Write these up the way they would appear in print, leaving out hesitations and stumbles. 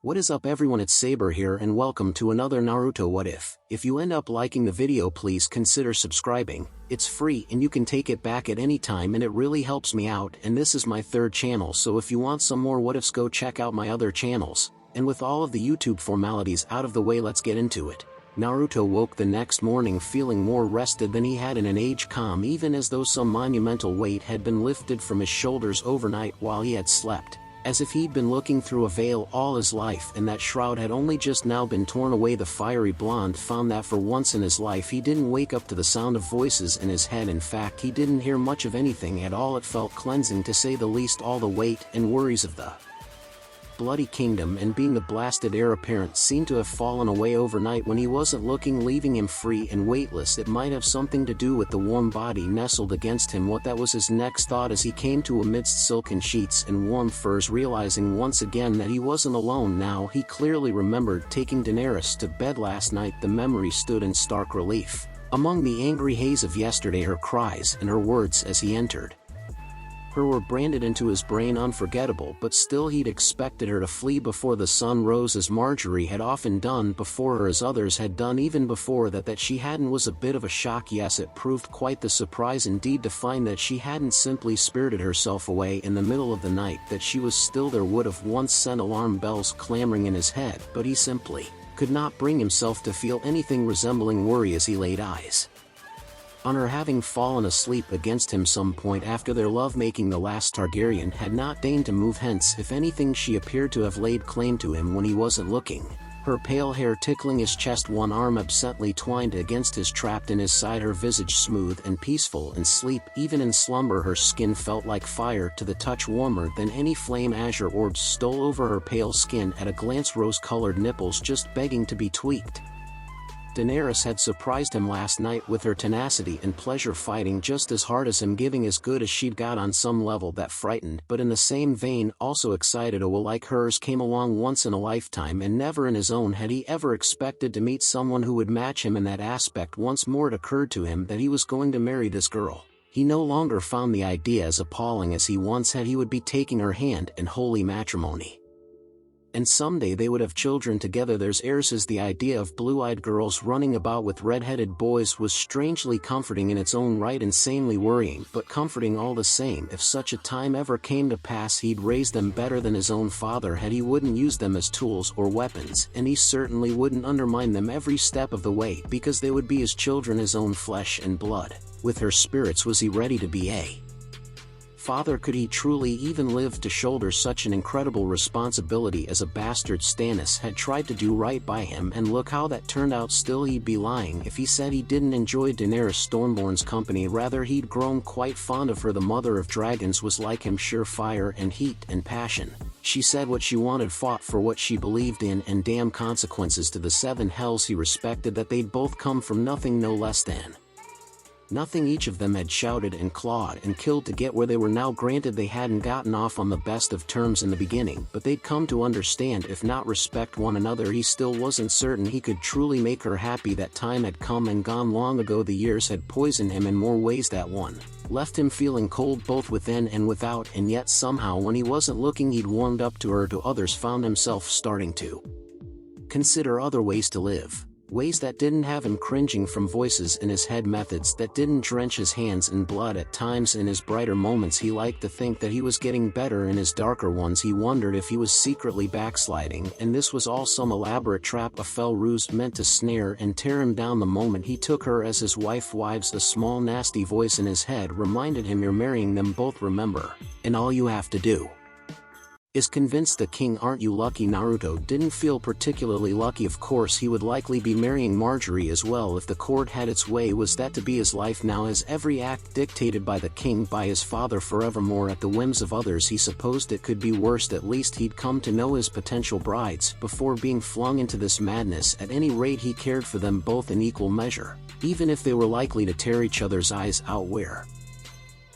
What is up everyone, it's Saber here and welcome to another Naruto What If. If you end up liking the video, please consider subscribing. It's free and you can take it back at any time and it really helps me out, and this is my third channel, so if you want some more what ifs, go check out my other channels. And with all of the YouTube formalities out of the way, let's get into it. Naruto woke the next morning feeling more rested than he had in an age, calm even as though some monumental weight had been lifted from his shoulders overnight while he had slept. As if he'd been looking through a veil all his life and that shroud had only just now been torn away. The fiery blonde found that for once in his life he didn't wake up to the sound of voices in his head. In fact, he didn't hear much of anything at all. It felt cleansing, to say the least. All the weight and worries of the bloody kingdom and being the blasted heir apparent seemed to have fallen away overnight when he wasn't looking, leaving him free and weightless. It might have something to do with the warm body nestled against him. What that was his next thought as he came to amidst silken sheets and warm furs, realizing once again that he wasn't alone. Now he clearly remembered taking Daenerys to bed last night. The memory stood in stark relief among the angry haze of yesterday. Her cries and her words as he entered her were branded into his brain, unforgettable, but still he'd expected her to flee before the sun rose, as Marjorie had often done before her, as others had done even before that. That she hadn't was a bit of a shock. Yes, it proved quite the surprise indeed to find that she hadn't simply spirited herself away in the middle of the night, that she was still there. Would have once sent alarm bells clamoring in his head, but he simply could not bring himself to feel anything resembling worry as he laid eyes on her, having fallen asleep against him some point after their love-making. The last Targaryen had not deigned to move, hence if anything she appeared to have laid claim to him when he wasn't looking, her pale hair tickling his chest, one arm absently twined against his, trapped in his side, her visage smooth and peaceful in sleep. Even in slumber her skin felt like fire to the touch, warmer than any flame. Azure orbs stole over her pale skin at a glance, rose-colored nipples just begging to be tweaked. Daenerys had surprised him last night with her tenacity and pleasure, fighting just as hard as him, giving as good as she'd got. On some level that frightened, but in the same vein also excited. A will like hers came along once in a lifetime, and never in his own had he ever expected to meet someone who would match him in that aspect. Once more it occurred to him that he was going to marry this girl. He no longer found the idea as appalling as he once had. He would be taking her hand in holy matrimony, and someday they would have children together, theirs heirs. As the idea of blue-eyed girls running about with red-headed boys was strangely comforting in its own right, insanely worrying, but comforting all the same. If such a time ever came to pass, he'd raise them better than his own father had. He wouldn't use them as tools or weapons, and he certainly wouldn't undermine them every step of the way, because they would be his children, his own flesh and blood. With her spirits was he ready to be a father. Could he truly even live to shoulder such an incredible responsibility as a bastard? Stannis had tried to do right by him, and look how that turned out. Still, he'd be lying if he said he didn't enjoy Daenerys Stormborn's company. Rather, he'd grown quite fond of her. The mother of dragons was like him, sheer fire and heat and passion. She said what she wanted, fought for what she believed in, and damn consequences to the seven hells. He respected that they'd both come from nothing, no less than nothing. Each of them had shouted and clawed and killed to get where they were now. Granted, they hadn't gotten off on the best of terms in the beginning, but they'd come to understand, if not respect, one another. He still wasn't certain he could truly make her happy. That time had come and gone long ago. The years had poisoned him in more ways that one left him feeling cold both within and without, and yet somehow when he wasn't looking he'd warmed up to her. To others, found himself starting to consider other ways to live. Ways that didn't have him cringing from voices in his head, methods that didn't drench his hands in blood. At times in his brighter moments he liked to think that he was getting better. In his darker ones he wondered if he was secretly backsliding, and this was all some elaborate trap, a fell ruse meant to snare and tear him down the moment he took her as his wife. Wives, the small nasty voice in his head reminded him, you're marrying them both, remember, and all you have to do is convince the king. Aren't you lucky? Naruto didn't feel particularly lucky. Of course he would likely be marrying Marjorie as well if the court had its way. Was that to be his life now? His every act dictated by the king, by his father, forevermore at the whims of others. He supposed it could be worse. At least he'd come to know his potential brides before being flung into this madness. At any rate, he cared for them both in equal measure, even if they were likely to tear each other's eyes out. Where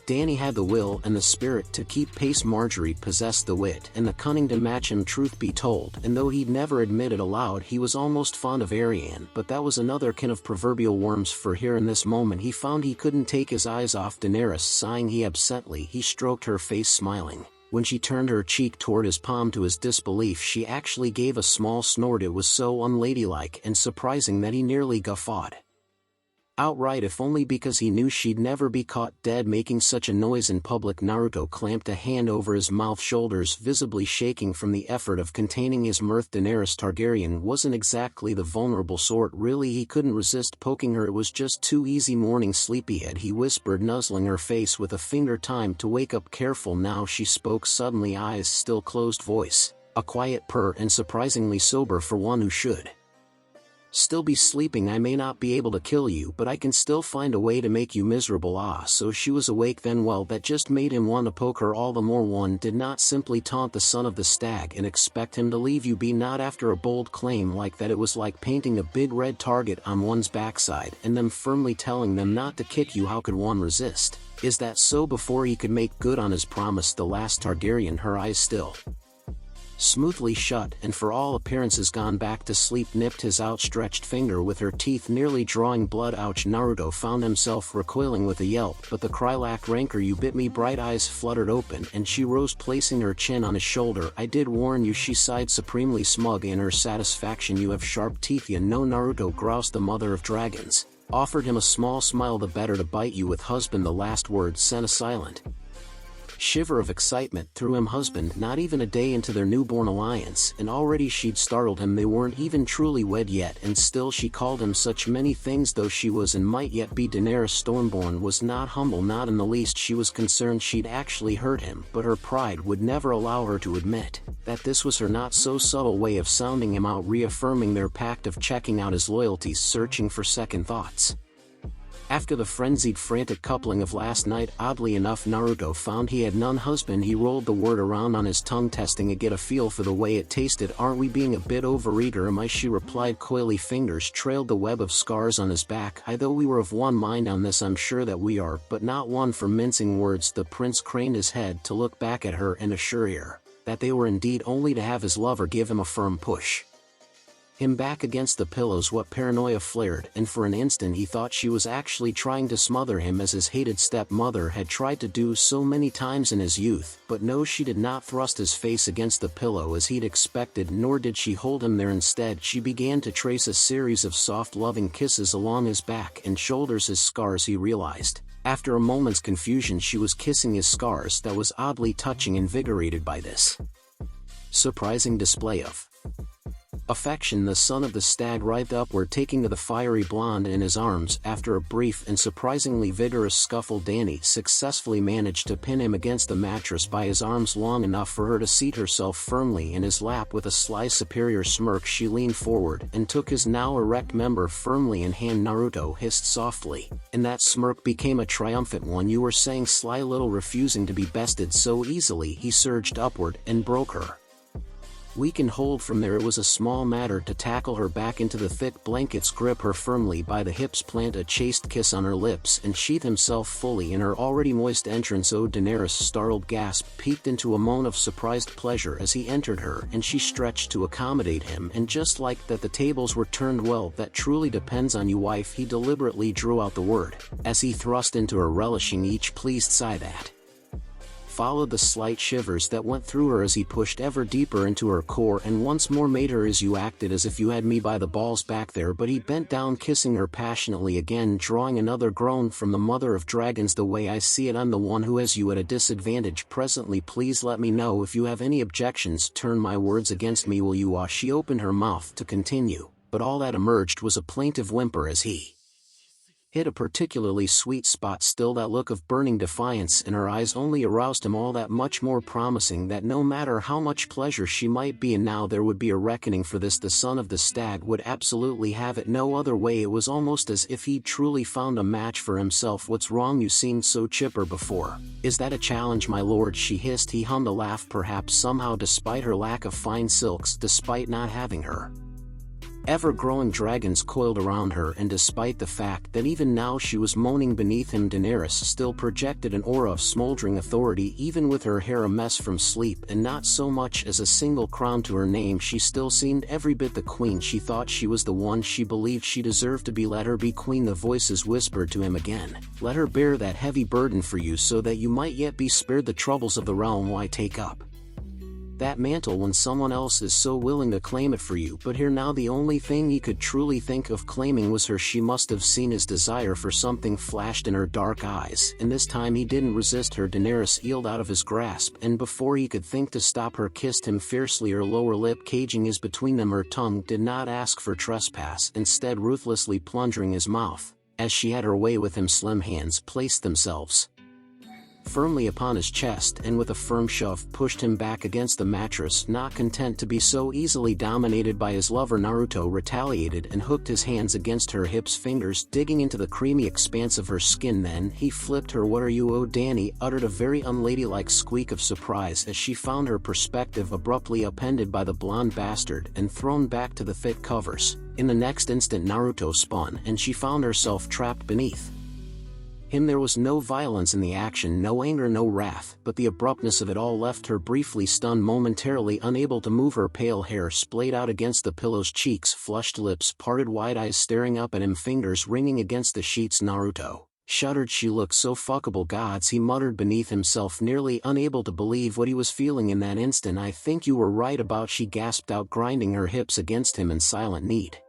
Dany had the will and the spirit to keep pace, Marjorie possessed the wit and the cunning to match him. Truth be told, and though he'd never admit it aloud, he was almost fond of Arianne, but that was another can of proverbial worms. For here in this moment he found he couldn't take his eyes off Daenerys. Sighing he absently, he stroked her face, smiling When she turned her cheek toward his palm, to his disbelief she actually gave a small snort. It was so unladylike and surprising that he nearly guffawed outright, if only because he knew she'd never be caught dead making such a noise in public. Naruto clamped a hand over his mouth, shoulders visibly shaking from the effort of containing his mirth. Daenerys Targaryen wasn't exactly the vulnerable sort. Really, he couldn't resist poking her. It was just too easy. Morning, sleepyhead, he whispered, nuzzling her face with a finger. Time to wake up. Careful now, she spoke suddenly, eyes still closed, voice a quiet purr, and surprisingly sober for one who should still be sleeping. I may not be able to kill you, but I can still find a way to make you miserable. Ah, so she was awake then. Well, that just made him want to poke her all the more. One did not simply taunt the son of the stag and expect him to leave you be, not after a bold claim like that. It was like painting a big red target on one's backside and then firmly telling them not to kick you. How could one resist? Is that so? Before he could make good on his promise, the last Targaryen, her eyes still smoothly shut and for all appearances gone back to sleep, nipped his outstretched finger with her teeth, nearly drawing blood. Ouch! Naruto found himself recoiling with a yelp, but the cry lacked rancor. You bit me. Bright eyes fluttered open and she rose, placing her chin on his shoulder. I did warn you, she sighed, supremely smug in her satisfaction. You have sharp teeth, you know. Naruto groused. The mother of dragons offered him a small smile. The better to bite you with, husband. The last words sent a silent shiver of excitement through him. Husband? Not even a day into their newborn alliance, and already she'd startled him. They weren't even truly wed yet, and still she called him such many things. Though she was and might yet be Daenerys Stormborn was not humble, not in the least. She was concerned she'd actually hurt him, but her pride would never allow her to admit that this was her not so subtle way of sounding him out, reaffirming their pact of checking out his loyalties, searching for second thoughts. After the frenzied, frantic coupling of last night, oddly enough, Naruto found he had none. Husband? He rolled the word around on his tongue, testing it, get a feel for the way it tasted. Aren't we being a bit overeager? Am I? She replied. Coily fingers trailed the web of scars on his back. Though we were of one mind on this, I'm sure that we are, but not one for mincing words. The prince craned his head to look back at her and assure her that they were indeed, only to have his lover give him a firm push him back against the pillows. What paranoia flared, and for an instant he thought she was actually trying to smother him as his hated stepmother had tried to do so many times in his youth. But no, she did not thrust his face against the pillow as he'd expected, nor did she hold him there. Instead, she began to trace a series of soft, loving kisses along his back and shoulders. His scars, he realized after a moment's confusion. She was kissing his scars. That was oddly touching. Invigorated by this surprising display of affection, the son of the stag writhed upward, taking to the fiery blonde in his arms. After a brief and surprisingly vigorous scuffle, Dany successfully managed to pin him against the mattress by his arms long enough for her to seat herself firmly in his lap. With a sly, superior smirk, she leaned forward and took his now erect member firmly in hand. Naruto hissed softly, and that smirk became a triumphant one. You were saying, sly little, refusing to be bested so easily. He surged upward and broke her weakened hold. From there, it was a small matter to tackle her back into the thick blankets, grip her firmly by the hips, plant a chaste kiss on her lips, and sheath himself fully in her already moist entrance. Oh! Daenerys' startled gasp peaked into a moan of surprised pleasure as he entered her, and she stretched to accommodate him, and just like that the tables were turned. Well, that truly depends on you, wife. He deliberately drew out the word as he thrust into her, relishing each pleased sigh that followed the slight shivers that went through her as he pushed ever deeper into her core and once more made her. As you acted as if you had me by the balls back there. But he bent down, kissing her passionately again, drawing another groan from the mother of dragons. The way I see it, I'm the one who has you at a disadvantage presently. Please let me know if you have any objections. Turn my words against me, will you? She opened her mouth to continue, but all that emerged was a plaintive whimper as he hit a particularly sweet spot. Still, that look of burning defiance in her eyes only aroused him all that much more, promising that no matter how much pleasure she might be in now, there would be a reckoning for this. The son of the stag would absolutely have it no other way. It was almost as if he'd truly found a match for himself. What's wrong? You seemed so chipper before. Is that a challenge, my lord? She hissed. He hummed a laugh, perhaps somehow, despite her lack of fine silks, despite not having her Ever-growing dragons coiled around her, and despite the fact that even now she was moaning beneath him, Daenerys still projected an aura of smoldering authority. Even with her hair a mess from sleep and not so much as a single crown to her name, she still seemed every bit the queen. She thought she was the one. She believed she deserved to be. Let her be queen. The voices whispered to him again. Let her bear that heavy burden for you so that you might yet be spared the troubles of the realm. Why take up that mantle when someone else is so willing to claim it for you? But here now the only thing he could truly think of claiming was her. She must have seen his desire for something flashed in her dark eyes, and this time he didn't resist her. Daenerys yielded out of his grasp, and before he could think to stop her, kissed him fiercely, her lower lip caging his between them. Her tongue did not ask for trespass, instead ruthlessly plunging his mouth. As she had her way with him, slim hands placed themselves firmly upon his chest and with a firm shove pushed him back against the mattress. Not content to be so easily dominated by his lover, Naruto retaliated and hooked his hands against her hips, fingers digging into the creamy expanse of her skin. Then he flipped her. What are you? Oh, Dany uttered a very unladylike squeak of surprise as she found her perspective abruptly upended by the blonde bastard and thrown back to the thick covers. In the next instant Naruto spun and she found herself trapped beneath him. There was no violence in the action, no anger, no wrath, but the abruptness of it all left her briefly stunned, momentarily unable to move. Her pale hair splayed out against the pillows, cheeks flushed, lips parted wide, eyes staring up at him, fingers ringing against the sheets. Naruto shuddered. She looked so fuckable. Gods, he muttered beneath himself, nearly unable to believe what he was feeling in that instant. I think you were right about, she gasped out, grinding her hips against him in silent need.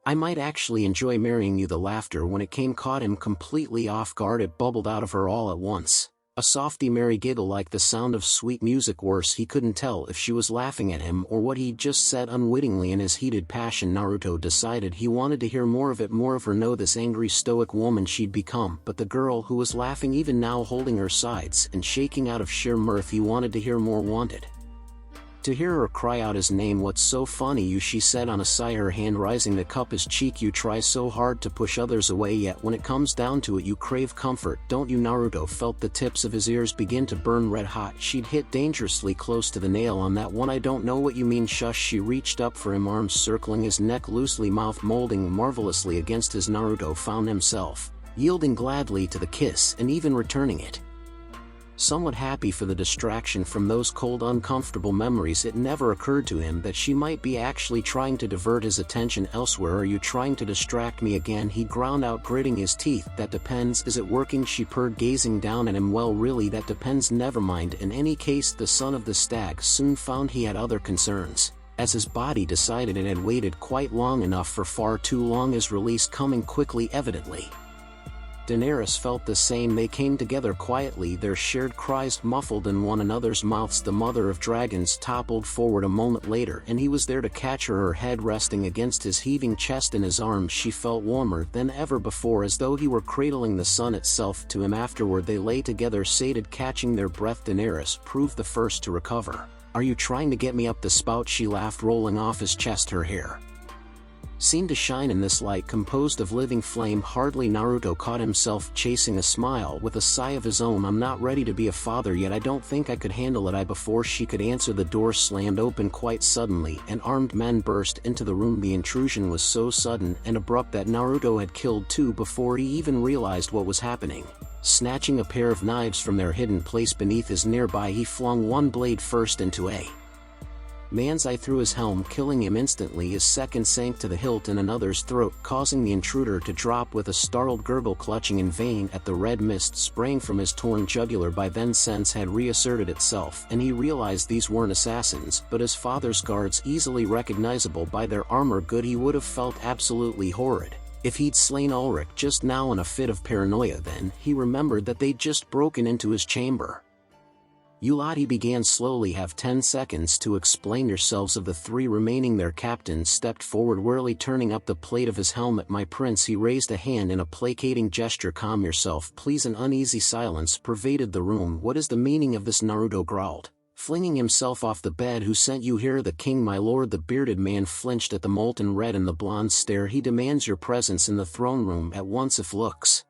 I might actually enjoy marrying you. The laughter, when it came, caught him completely off guard. It bubbled out of her all at once. A softy merry giggle like the sound of sweet music. Worse, he couldn't tell if she was laughing at him or what he'd just said. Unwittingly, in his heated passion, Naruto decided he wanted to hear more of it, more of her. No, this angry stoic woman she'd become, but the girl who was laughing even now, holding her sides and shaking out of sheer mirth. He wanted to hear more, wanted to hear her cry out his name. What's so funny, you? She said on a sigh, her hand rising to cup his cheek. You try so hard to push others away, yet when it comes down to it you crave comfort, don't you? Naruto felt the tips of his ears begin to burn red hot. She'd hit dangerously close to the nail on that one. I don't know what you mean. Shush. She reached up for him, arms circling his neck loosely, mouth molding marvelously against his. Naruto found himself yielding gladly to the kiss and even returning it. Somewhat happy for the distraction from those cold, uncomfortable memories, it never occurred to him that she might be actually trying to divert his attention elsewhere. Are you trying to distract me again? He ground out, gritting his teeth. That depends. Is it working? She purred, gazing down at him. Well, really, that depends. Never mind. In any case, the son of the Stag soon found he had other concerns. As his body decided it had waited quite long enough, for far too long, his release coming quickly, evidently. Daenerys felt the same. They came together quietly, their shared cries muffled in one another's mouths. The mother of dragons toppled forward a moment later, and he was there to catch her, her head resting against his heaving chest in his arms. She felt warmer than ever before, as though he were cradling the sun itself to him. Afterward they lay together, sated, catching their breath. Daenerys proved the first to recover. Are you trying to get me up the spout? She laughed, rolling off his chest. Her hair seemed to shine in this light composed of living flame. Hardly. Naruto caught himself chasing a smile with a sigh of his own. I'm not ready to be a father yet. I don't think I could handle it. Before she could answer, the door slammed open quite suddenly and armed men burst into the room. The intrusion was so sudden and abrupt that Naruto had killed two before he even realized what was happening. Snatching a pair of knives from their hidden place beneath his nearby, he flung one blade first into a man's eye, through his helm, killing him instantly. His second sank to the hilt in another's throat, causing the intruder to drop with a startled gurgle, clutching in vain at the red mist spraying from his torn jugular. By then sense had reasserted itself, and he realized these weren't assassins, but his father's guards, easily recognizable by their armor. Good, he would have felt absolutely horrid if he'd slain Ulrich just now in a fit of paranoia. Then he remembered that they'd just broken into his chamber. You lot, he began slowly, have 10 seconds to explain yourselves. Of the three remaining, their captain stepped forward, wearily turning up the plate of his helmet. My prince, he raised a hand in a placating gesture. Calm yourself, please. An uneasy silence pervaded the room. What is the meaning of this? Naruto growled, flinging himself off the bed. Who sent you here? The king, my lord. The bearded man flinched at the molten red in the blonde's stare. He demands your presence in the throne room at once. If looks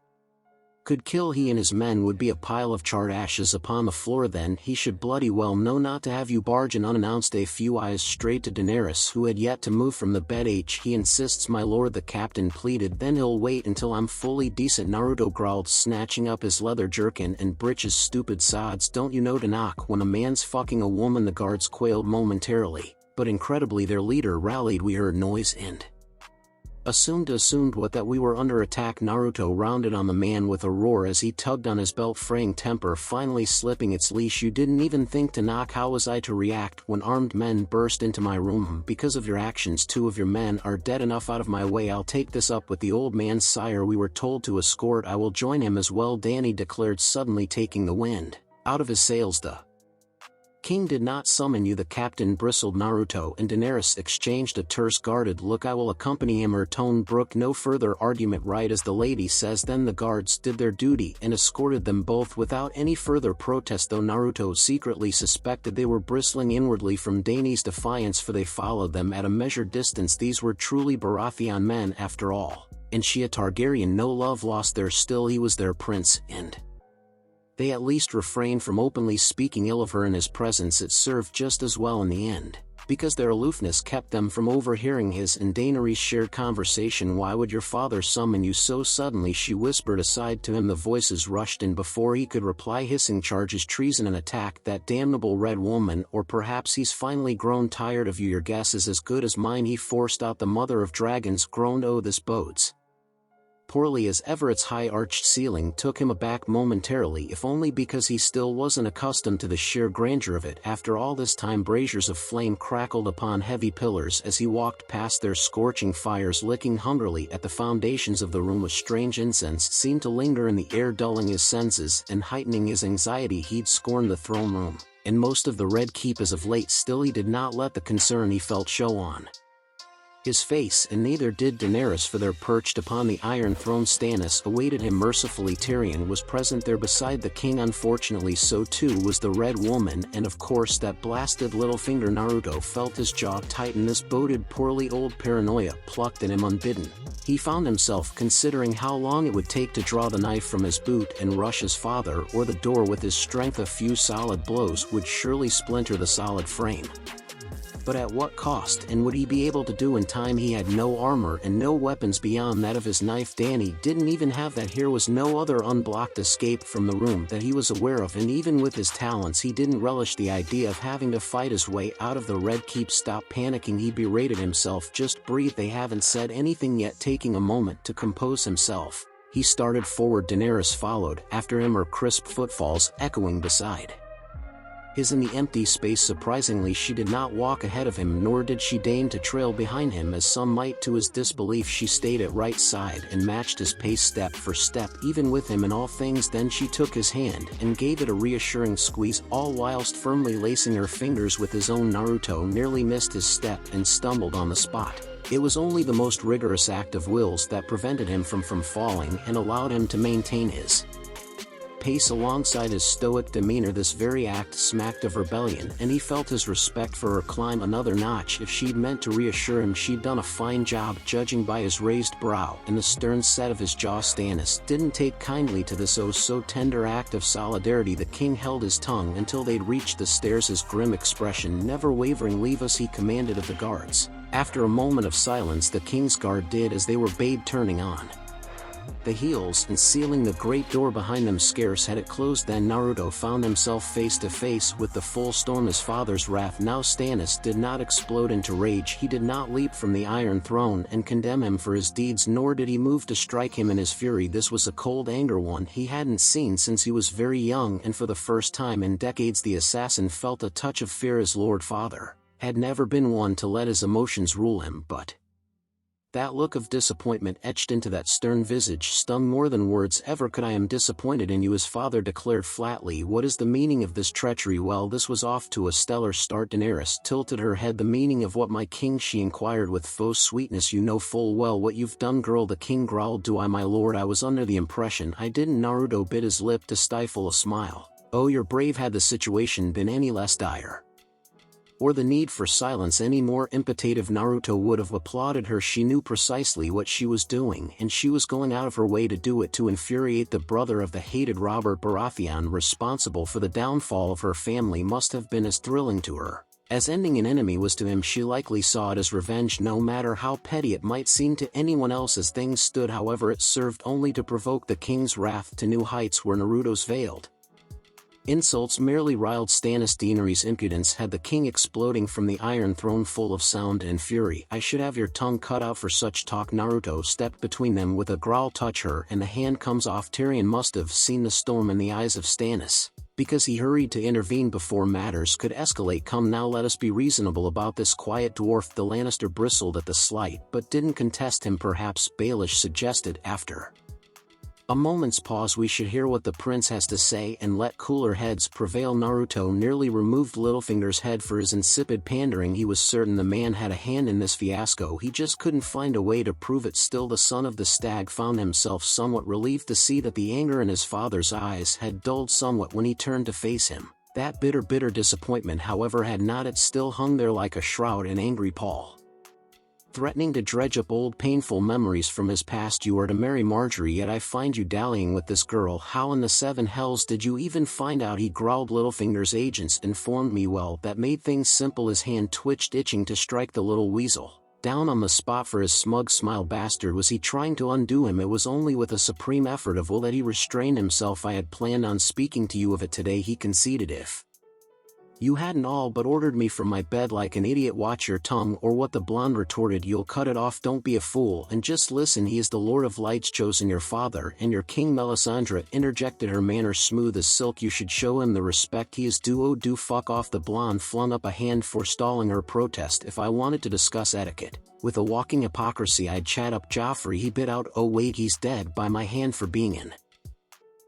Could kill he and his men would be a pile of charred ashes upon the floor then he should bloody well know not to have you barge in unannounced a few eyes straight to Daenerys who had yet to move from the bed he insists my lord the captain pleaded then he'll wait until I'm fully decent Naruto growled snatching up his leather jerkin and breeches stupid sods don't you know to knock when a man's fucking a woman the guards quailed momentarily, but incredibly their leader rallied we heard noise and assumed what that we were under attack Naruto rounded on the man with a roar as he tugged on his belt fraying temper finally slipping its leash you didn't even think to knock how was I to react when armed men burst into my room because of your actions 2 of your men are dead enough out of my way I'll take this up with the old man sire we were told to escort I will join him as well Danny declared suddenly taking the wind out of his sails the king did not summon you the captain bristled Naruto and Daenerys exchanged a terse guarded look I will accompany him her tone brooked no further argument right as the lady says then the guards did their duty and escorted them both without any further protest though Naruto secretly suspected they were bristling inwardly from Dany's defiance for they followed them at a measured distance these were truly Baratheon men after all, and she a Targaryen no love lost there still he was their prince and they at least refrained from openly speaking ill of her in his presence it served just as well in the end, because their aloofness kept them from overhearing his and Daenerys' shared conversation why would your father summon you so suddenly she whispered aside to him the voices rushed in before he could reply hissing charges treason and attack that damnable red woman or perhaps he's finally grown tired of you your guess is as good as mine he forced out the mother of dragons groaned oh this bodes poorly as ever its high-arched ceiling took him aback momentarily if only because he still wasn't accustomed to the sheer grandeur of it after all this time braziers of flame crackled upon heavy pillars as he walked past their scorching fires licking hungrily at the foundations of the room a strange incense seemed to linger in the air dulling his senses and heightening his anxiety he'd scorned the throne room, and most of the Red Keep as of late still he did not let the concern he felt show on his face and neither did Daenerys for there perched upon the Iron Throne Stannis awaited him mercifully Tyrion was present there beside the king unfortunately so too was the Red Woman and of course that blasted little finger Naruto felt his jaw tighten this boded poorly old paranoia plucked at him unbidden. He found himself considering how long it would take to draw the knife from his boot and rush his father or the door with his strength a few solid blows would surely splinter the solid frame. But at what cost and would he be able to do in time he had no armor and no weapons beyond that of his knife Danny didn't even have that here was no other unblocked escape from the room that he was aware of and even with his talents he didn't relish the idea of having to fight his way out of the Red Keep stop panicking he berated himself just breathe they haven't said anything yet taking a moment to compose himself, he started forward Daenerys followed after him her crisp footfalls echoing beside his in the empty space surprisingly she did not walk ahead of him nor did she deign to trail behind him as some might to his disbelief she stayed at right side and matched his pace step for step even with him in all things then she took his hand and gave it a reassuring squeeze all whilst firmly lacing her fingers with his own Naruto nearly missed his step and stumbled on the spot. It was only the most rigorous act of wills that prevented him from falling and allowed him to maintain his pace alongside his stoic demeanor this very act smacked of rebellion and he felt his respect for her climb another notch if she'd meant to reassure him she'd done a fine job judging by his raised brow and the stern set of his jaw Stannis didn't take kindly to this oh so tender act of solidarity the king held his tongue until they'd reached the stairs his grim expression never wavering leave us he commanded of the guards. After a moment of silence the king's guard did as they were bade turning on the heels and sealing the great door behind them scarce had it closed then Naruto found himself face to face with the full storm his father's wrath now Stannis did not explode into rage he did not leap from the Iron Throne and condemn him for his deeds nor did he move to strike him in his fury this was a cold anger one he hadn't seen since he was very young and for the first time in decades the assassin felt a touch of fear his lord father had never been one to let his emotions rule him but that look of disappointment etched into that stern visage stung more than words ever could I am disappointed in you his father declared flatly what is the meaning of this treachery well this was off to a stellar start Daenerys tilted her head the meaning of what my king she inquired with faux sweetness you know full well what you've done girl the king growled do I my lord I was under the impression I didn't Naruto bit his lip to stifle a smile oh you're brave had the situation been any less dire. or the need for silence any more. Imperative Naruto would have applauded her. She knew precisely what she was doing, and she was going out of her way to do it to infuriate the brother of the hated Robert Baratheon. Responsible for the downfall of her family must have been as thrilling to her as ending an enemy was to him. She likely saw it as revenge, no matter how petty it might seem to anyone else as things stood. However, it served only to provoke the king's wrath to new heights where Naruto's veiled insults merely riled Stannis. Daenerys' impudence had the king exploding from the Iron Throne full of sound and fury. I should have your tongue cut out for such talk. Naruto stepped between them with a growl. Touch her and the hand comes off. Tyrion must have seen the storm in the eyes of Stannis, because he hurried to intervene before matters could escalate. Come now, let us be reasonable about this. Quiet dwarf. The Lannister bristled at the slight but didn't contest him. Perhaps, Baelish suggested. After a moment's pause, we should hear what the prince has to say and let cooler heads prevail. Naruto nearly removed Littlefinger's head for his insipid pandering. He was certain the man had a hand in this fiasco, he just couldn't find a way to prove it. Still, the son of the Stag found himself somewhat relieved to see that the anger in his father's eyes had dulled somewhat when he turned to face him. That bitter disappointment, however, had not. It still hung there like a shroud, an angry pall, threatening to dredge up old painful memories from his past. You are to marry Marjorie, yet I find you dallying with this girl. How in the seven hells did you even find out? He growled. Littlefinger's agents informed me. Well, that made things simple. His hand twitched, itching to strike the little weasel down on the spot for his smug smile. Bastard, was he trying to undo him? It was only with a supreme effort of will that he restrained himself. I had planned on speaking to you of it today, he conceded. If you hadn't all but ordered me from my bed like an idiot. Watch your tongue, or what? The blonde retorted. You'll cut it off. Don't be a fool and just listen. He is the Lord of Light's chosen, your father and your king. Melisandre interjected, her manner smooth as silk. You should show him the respect he is due. Oh, do fuck off. The blonde flung up a hand, forestalling her protest. If I wanted to discuss etiquette with a walking hypocrisy, I'd chat up Joffrey. He bit out. Oh wait, he's dead. By my hand for being an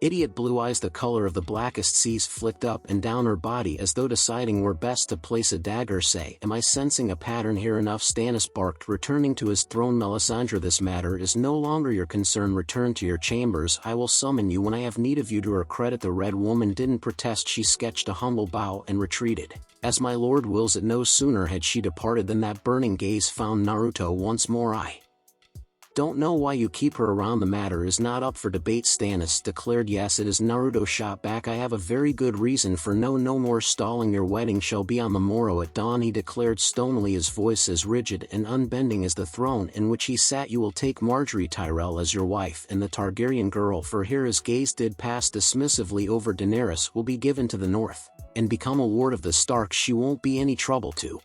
idiot. Blue eyes the color of the blackest seas flicked up and down her body as though deciding where best to place a dagger. Say, am I sensing a pattern here? Enough, Stannis barked, returning to his throne. Melisandre, this matter is no longer your concern. Return to your chambers. I will summon you when I have need of you. To her credit, the Red Woman didn't protest. She sketched a humble bow and retreated. As my lord wills it. No sooner had she departed than that burning gaze found Naruto once more. I don't know why you keep her around. The matter is not up for debate, Stannis declared. Yes, it is. Naruto shot back. I have a very good reason for no more stalling. Your wedding shall be on the morrow at dawn, he declared stonily, his voice as rigid and unbending as the throne in which he sat. You will take Marjorie Tyrell as your wife, and the Targaryen girl, for here his gaze did pass dismissively over Daenerys, will be given to the north and become a ward of the Starks. She won't be any trouble to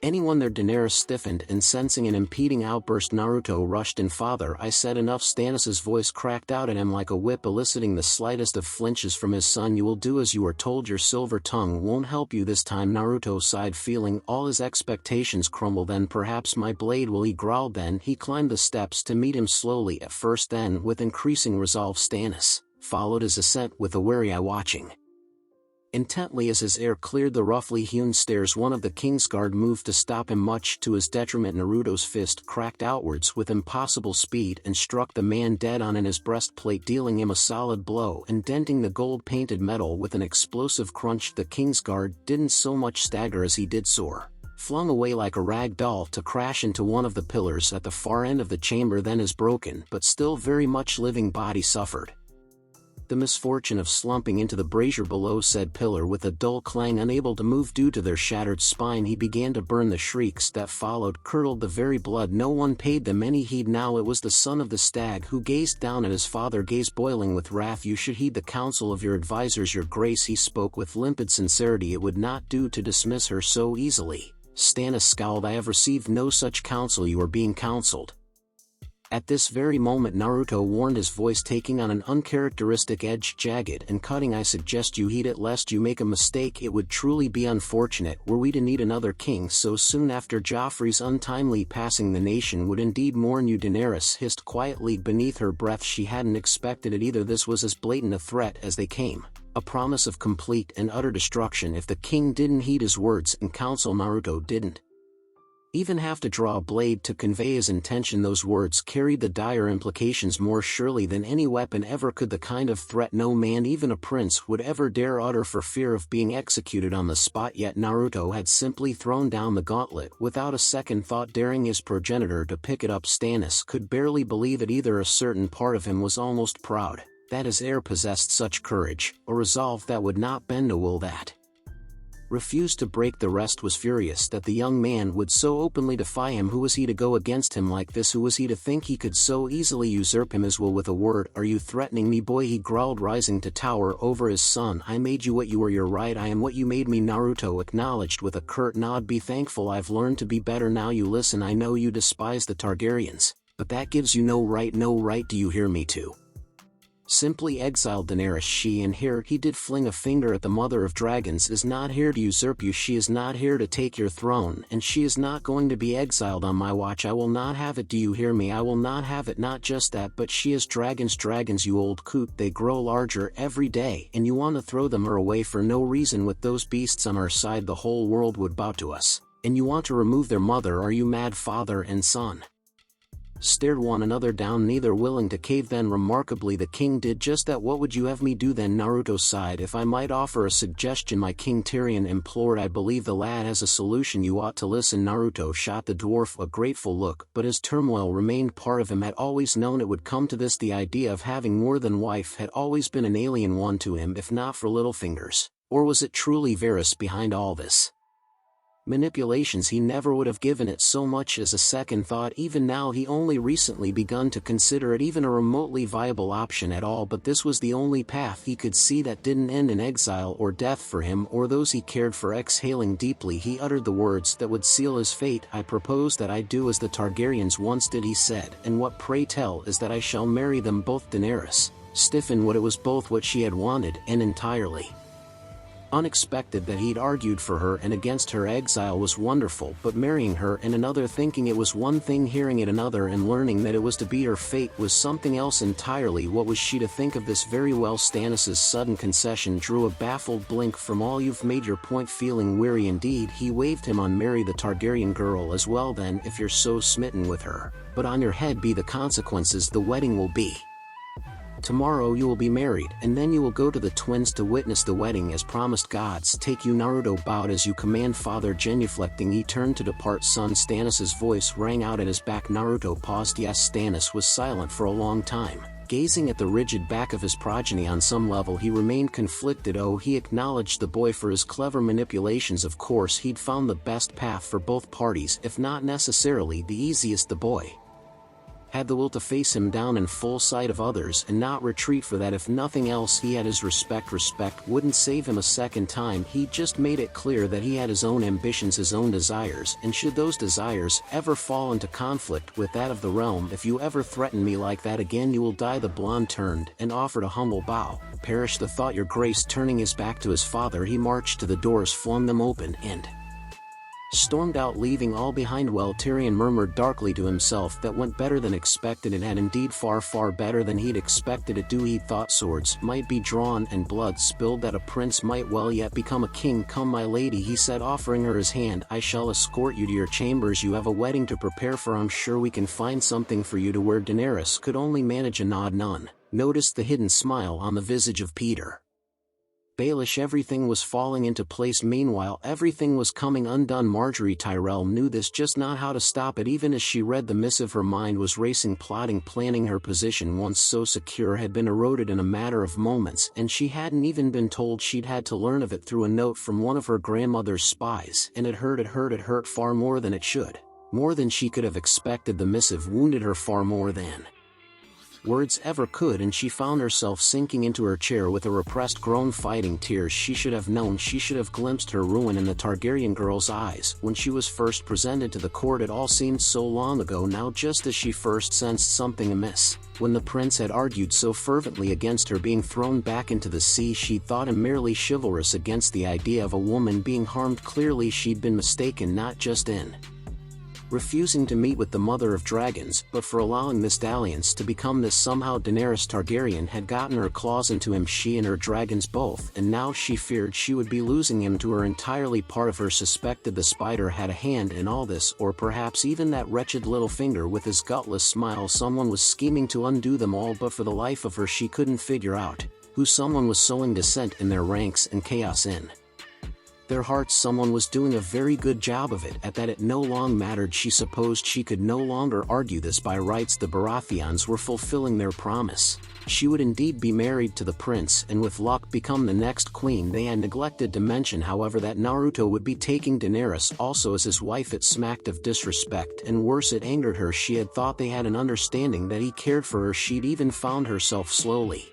anyone there. Daenerys stiffened, and sensing an impeding outburst, Naruto rushed in. Father, I said enough. Stannis' voice cracked out at him like a whip, eliciting the slightest of flinches from his son. You will do as you are told. Your silver tongue won't help you this time. Naruto sighed, feeling all his expectations crumble. Then perhaps my blade will, he growled. Then he climbed the steps to meet him slowly at first, then with increasing resolve. Stannis followed his ascent with a wary eye, watching intently as his heir cleared the roughly hewn stairs. One of the Kingsguard moved to stop him, much to his detriment. Naruto's fist cracked outwards with impossible speed and struck the man dead on in his breastplate, dealing him a solid blow and denting the gold-painted metal with an explosive crunch. The Kingsguard didn't so much stagger as he did soar, flung away like a rag doll, to crash into one of the pillars at the far end of the chamber. Then his broken but still very much living body suffered the misfortune of slumping into the brazier below said pillar with a dull clang. Unable to move due to their shattered spine, he began to burn. The shrieks that followed curdled the very blood. No one paid them any heed now. It was the son of the Stag who gazed down at his father, gaze boiling with wrath. You should heed the counsel of your advisors, your grace. He spoke with limpid sincerity. It would not do to dismiss her so easily. Stannis scowled. I have received no such counsel. You are being counseled at this very moment, Naruto warned, his voice taking on an uncharacteristic edge, jagged and cutting. I suggest you heed it lest you make a mistake. It would truly be unfortunate were we to need another king so soon after Joffrey's untimely passing. The nation would indeed mourn you. Daenerys hissed quietly beneath her breath. She hadn't expected it either. This was as blatant a threat as they came, a promise of complete and utter destruction if the king didn't heed his words and counsel. Naruto didn't even have to draw a blade to convey his intention. Those words carried the dire implications more surely than any weapon ever could, the kind of threat no man, even a prince, would ever dare utter for fear of being executed on the spot. Yet Naruto had simply thrown down the gauntlet without a second thought, daring his progenitor to pick it up. Stannis could barely believe it either. A certain part of him was almost proud that his heir possessed such courage, a resolve that would not bend a will that refused to break. The rest was furious that the young man would so openly defy him. Who was he to go against him like this? Who was he to think he could so easily usurp him his will with a word? Are you threatening me, boy? He growled, rising to tower over his son. I made you what you were. You're right, I am what you made me. Naruto acknowledged with a curt nod. Be thankful, I've learned to be better now. You listen, I know you despise the Targaryens, but that gives you no right, do you hear me, to simply exile Daenerys. She, and here he did fling a finger at the mother of dragons, is not here to usurp you. She is not here to take your throne, and she is not going to be exiled on my watch. I will not have it, do you hear me? I will not have it. Not just that, but she is dragons, you old coot. They grow larger every day, and you want to throw them away for no reason. With those beasts on our side, the whole world would bow to us, and you want to remove their mother? Are you mad? Father and son stared one another down, neither willing to cave. Then remarkably the king did just that. What would you have me do then? Naruto sighed. If I might offer a suggestion, my king, Tyrion implored. I believe the lad has a solution. You ought to listen. Naruto shot the dwarf a grateful look, but his turmoil remained. Part of him had always known it would come to this. The idea of having more than wife had always been an alien one to him, if not for Littlefingers. Or was it truly Varys behind all this manipulations? He never would have given it so much as a second thought. Even now he only recently begun to consider it even a remotely viable option at all. But this was the only path he could see that didn't end in exile or death for him or those he cared for. Exhaling deeply, he uttered the words that would seal his fate. I propose that I do as the Targaryens once did, he said. And what, pray tell, is that I shall marry them both. Daenerys stiffened. What, it was both what she had wanted and entirely unexpected that he'd argued for her and against her. Exile was wonderful, but marrying her and another, thinking it was one thing, hearing it another, and learning that it was to be her fate was something else entirely. What was she to think of this? Very well. Stannis' sudden concession drew a baffled blink from all. You've made your point. Feeling weary indeed, he waved him on. Marry the Targaryen girl as well then, if you're so smitten with her. But on your head be the consequences. The wedding will be tomorrow. You will be married, and then you will go to the twins to witness the wedding as promised. Gods take you. Naruto bowed. As you command, father. Genuflecting, he turned to depart. Son, Stannis' voice rang out at his back. Naruto paused. Yes. Stannis was silent for a long time, gazing at the rigid back of his progeny. On some level he remained conflicted. Oh, he acknowledged the boy for his clever manipulations. Of course he'd found the best path for both parties, if not necessarily the easiest. The boy had the will to face him down in full sight of others and not retreat. For that, if nothing else, he had his respect. Respect wouldn't save him a second time. He just made it clear that he had his own ambitions, his own desires, and should those desires ever fall into conflict with that of the realm, if you ever threaten me like that again, you will die. The blonde turned and offered a humble bow. Perish the thought, your grace. Turning his back to his father, he marched to the doors, flung them open, and stormed out, leaving all behind. Well, Tyrion murmured darkly to himself, that went better than expected. It had indeed far better than he'd expected it to. He thought swords might be drawn and blood spilled, that a prince might well yet become a king. Come, my lady, he said, offering her his hand, I shall escort you to your chambers. You have a wedding to prepare for. I'm sure we can find something for you to wear. Daenerys could only manage a nod. None noticed the hidden smile on the visage of Peter Baelish. Everything was falling into place. Meanwhile, everything was coming undone. Marjorie Tyrell knew this, just not how to stop it. Even as she read the missive, her mind was racing, plotting, planning. Her position, once so secure, had been eroded in a matter of moments, and she hadn't even been told. She'd had to learn of it through a note from one of her grandmother's spies, and it hurt far more than it should. More than she could have expected. The missive wounded her far more than words ever could, and she found herself sinking into her chair with a repressed groan, fighting tears. She should have known. She should have glimpsed her ruin in the Targaryen girl's eyes when she was first presented to the court. It all seemed so long ago now, just as she first sensed something amiss, when the prince had argued so fervently against her being thrown back into the sea. She thought him merely chivalrous against the idea of a woman being harmed. Clearly she'd been mistaken, not just in refusing to meet with the Mother of Dragons, but for allowing this dalliance to become this somehow. Daenerys Targaryen had gotten her claws into him, she and her dragons both, and now she feared she would be losing him to her entirely. Part of her suspected the spider had a hand in all this, or perhaps even that wretched little finger with his gutless smile. Someone was scheming to undo them all, but for the life of her she couldn't figure out who someone was sowing dissent in their ranks and chaos in their hearts. Someone was doing a very good job of it. At that, it no longer mattered. She supposed she could no longer argue this. By rights, the Baratheons were fulfilling their promise. She would indeed be married to the prince, and with luck become the next queen. They had neglected to mention, however, that Naruto would be taking Daenerys also as his wife. It smacked of disrespect, and worse, it angered her. She had thought they had an understanding, that he cared for her. She'd even found herself slowly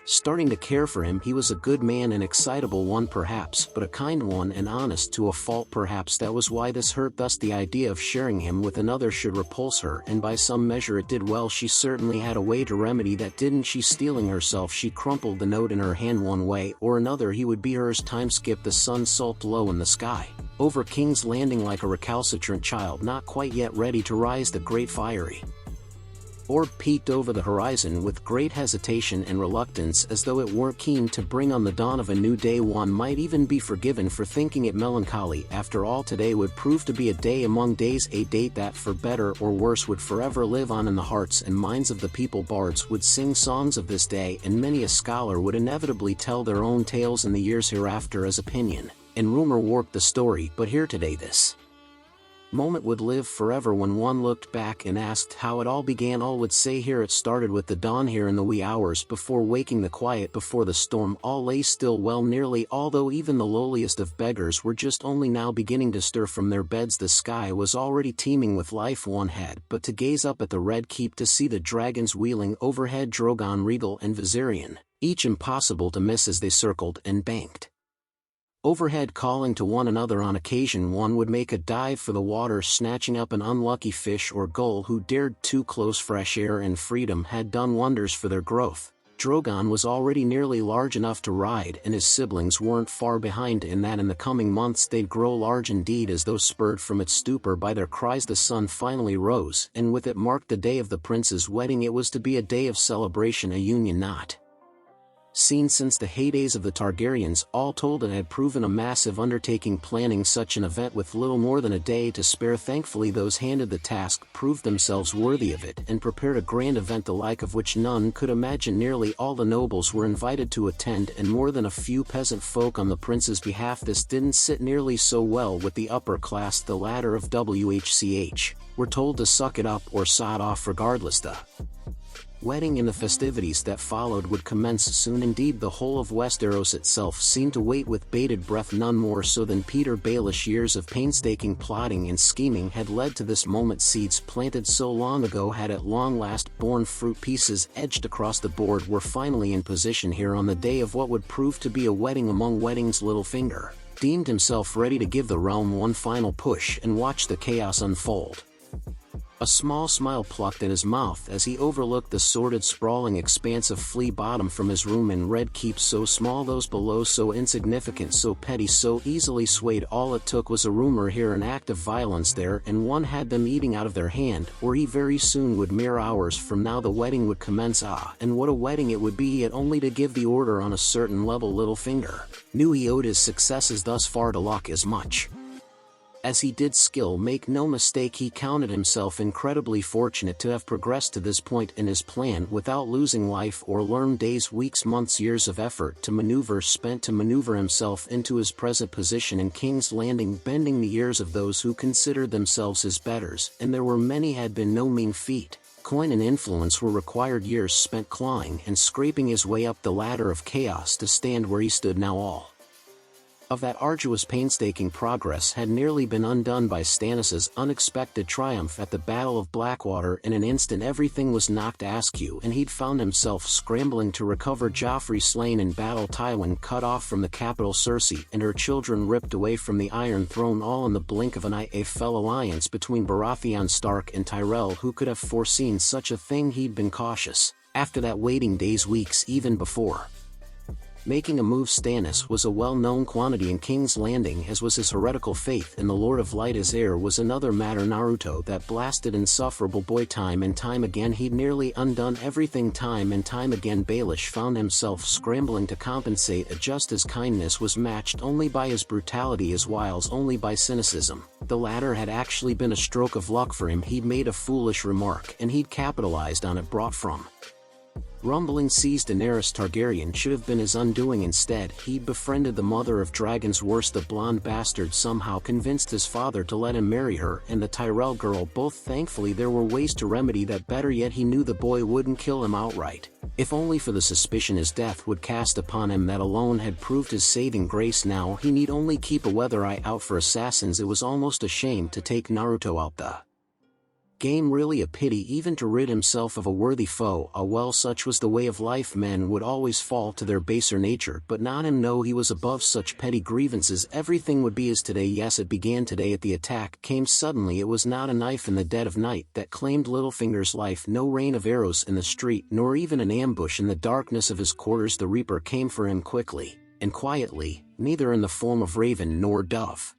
starting to care for him. He was a good man, an excitable one perhaps, but a kind one, and honest to a fault. Perhaps that was why this hurt. Thus the idea of sharing him with another should repulse her, and by some measure it did. Well, she certainly had a way to remedy that, didn't she? Steeling herself, she crumpled the note in her hand. One way or another he would be hers. Time skipped. The sun sulked low in the sky over King's Landing like a recalcitrant child not quite yet ready to rise. The great fiery orb peeked over the horizon with great hesitation and reluctance, as though it were keen to bring on the dawn of a new day. One might even be forgiven for thinking it melancholy. After all, today would prove to be a day among days, a date that, for better or worse, would forever live on in the hearts and minds of the people. Bards would sing songs of this day, and many a scholar would inevitably tell their own tales in the years hereafter, as opinion and rumor warped the story. But here today, this moment would live forever. When one looked back and asked how it all began, all would say, here it started with the dawn. Here in the wee hours before waking, the quiet before the storm, all lay still. Well, nearly all, though even the lowliest of beggars were just only now beginning to stir from their beds. The sky was already teeming with life. One had but to gaze up at the Red Keep to see the dragons wheeling overhead, Drogon, Regal and Viserion, each impossible to miss as they circled and banked overhead, calling to one another. On occasion one would make a dive for the water, snatching up an unlucky fish or gull who dared too close. Fresh air and freedom had done wonders for their growth. Drogon was already nearly large enough to ride, and his siblings weren't far behind in that in the coming months they'd grow large indeed. As though spurred from its stupor by their cries, the sun finally rose, and with it marked the day of the prince's wedding. It was to be a day of celebration, a union not seen since the heydays of the Targaryens. All told, it had proven a massive undertaking. Planning such an event with little more than a day to spare. Thankfully those handed the task proved themselves worthy of it, and prepared a grand event the like of which none could imagine. Nearly all the nobles were invited to attend, and more than a few peasant folk on the prince's behalf. This didn't sit nearly so well with the upper class. The latter of WHCH were told to suck it up or sod off. Regardless, the wedding and the festivities that followed would commence soon. Indeed, the whole of Westeros itself seemed to wait with bated breath, none more so than Peter Baelish. Years of painstaking plotting and scheming had led to this moment. Seeds planted so long ago had at long last borne fruit. Pieces edged across the board were finally in position here on the day of what would prove to be a wedding among weddings. Littlefinger deemed himself ready to give the realm one final push and watch the chaos unfold. A small smile plucked at his mouth as he overlooked the sordid, sprawling expanse of Flea Bottom from his room in Red Keep. So small, those below so insignificant, so petty, so easily swayed. All it took was a rumor here, an act of violence there, and one had them eating out of their hand, or he very soon would. Mere hours from now the wedding would commence. Ah, and what a wedding it would be! He had only to give the order on a certain level. Littlefinger knew he owed his successes thus far to luck as much as he did skill. Make no mistake, he counted himself incredibly fortunate to have progressed to this point in his plan without losing life or limb. Days, weeks, months, years of effort to maneuver spent to maneuver himself into his present position in King's Landing, bending the ears of those who considered themselves his betters, and there were many, had been no mean feat. Coin and influence were required, years spent clawing and scraping his way up the ladder of chaos to stand where he stood now. All of that arduous, painstaking progress had nearly been undone by Stannis' unexpected triumph at the Battle of Blackwater. In an instant everything was knocked askew, and he'd found himself scrambling to recover Joffrey slain in battle, Tywin cut off from the capital, Cersei and her children ripped away from the Iron Throne, all in the blink of an eye. A fell alliance between Baratheon, Stark and Tyrell. Who could have foreseen such a thing? He'd been cautious after that, waiting days, weeks, even before Making a move. Stannis was a well-known quantity in King's Landing, as was his heretical faith in the Lord of Light. His heir was another matter. Naruto, that blasted insufferable boy. Time and time again he'd nearly undone everything. Time and time again Baelish found himself scrambling to compensate. Just his kindness was matched only by his brutality, his wiles only by cynicism. The latter had actually been a stroke of luck for him. He'd made a foolish remark, and he'd capitalized on it. Brought from rumbling seas, Daenerys Targaryen should have been his undoing. Instead, he'd befriended the mother of dragons. Worse, the blonde bastard somehow convinced his father to let him marry her and the Tyrell girl both. Thankfully there were ways to remedy that. Better yet, he knew the boy wouldn't kill him outright, if only for the suspicion his death would cast upon him. That alone had proved his saving grace. Now he need only keep a weather eye out for assassins. It was almost a shame to take Naruto out the game. Really a pity even to rid himself of a worthy foe. Well, such was the way of life. Men would always fall to their baser nature, but not him. No, he was above such petty grievances. Everything would be as today. Yes, it began today. The attack came suddenly. It was not a knife in the dead of night that claimed Littlefinger's life, no rain of arrows in the street, nor even an ambush in the darkness of his quarters. The Reaper came for him quickly and quietly, neither in the form of raven nor dove,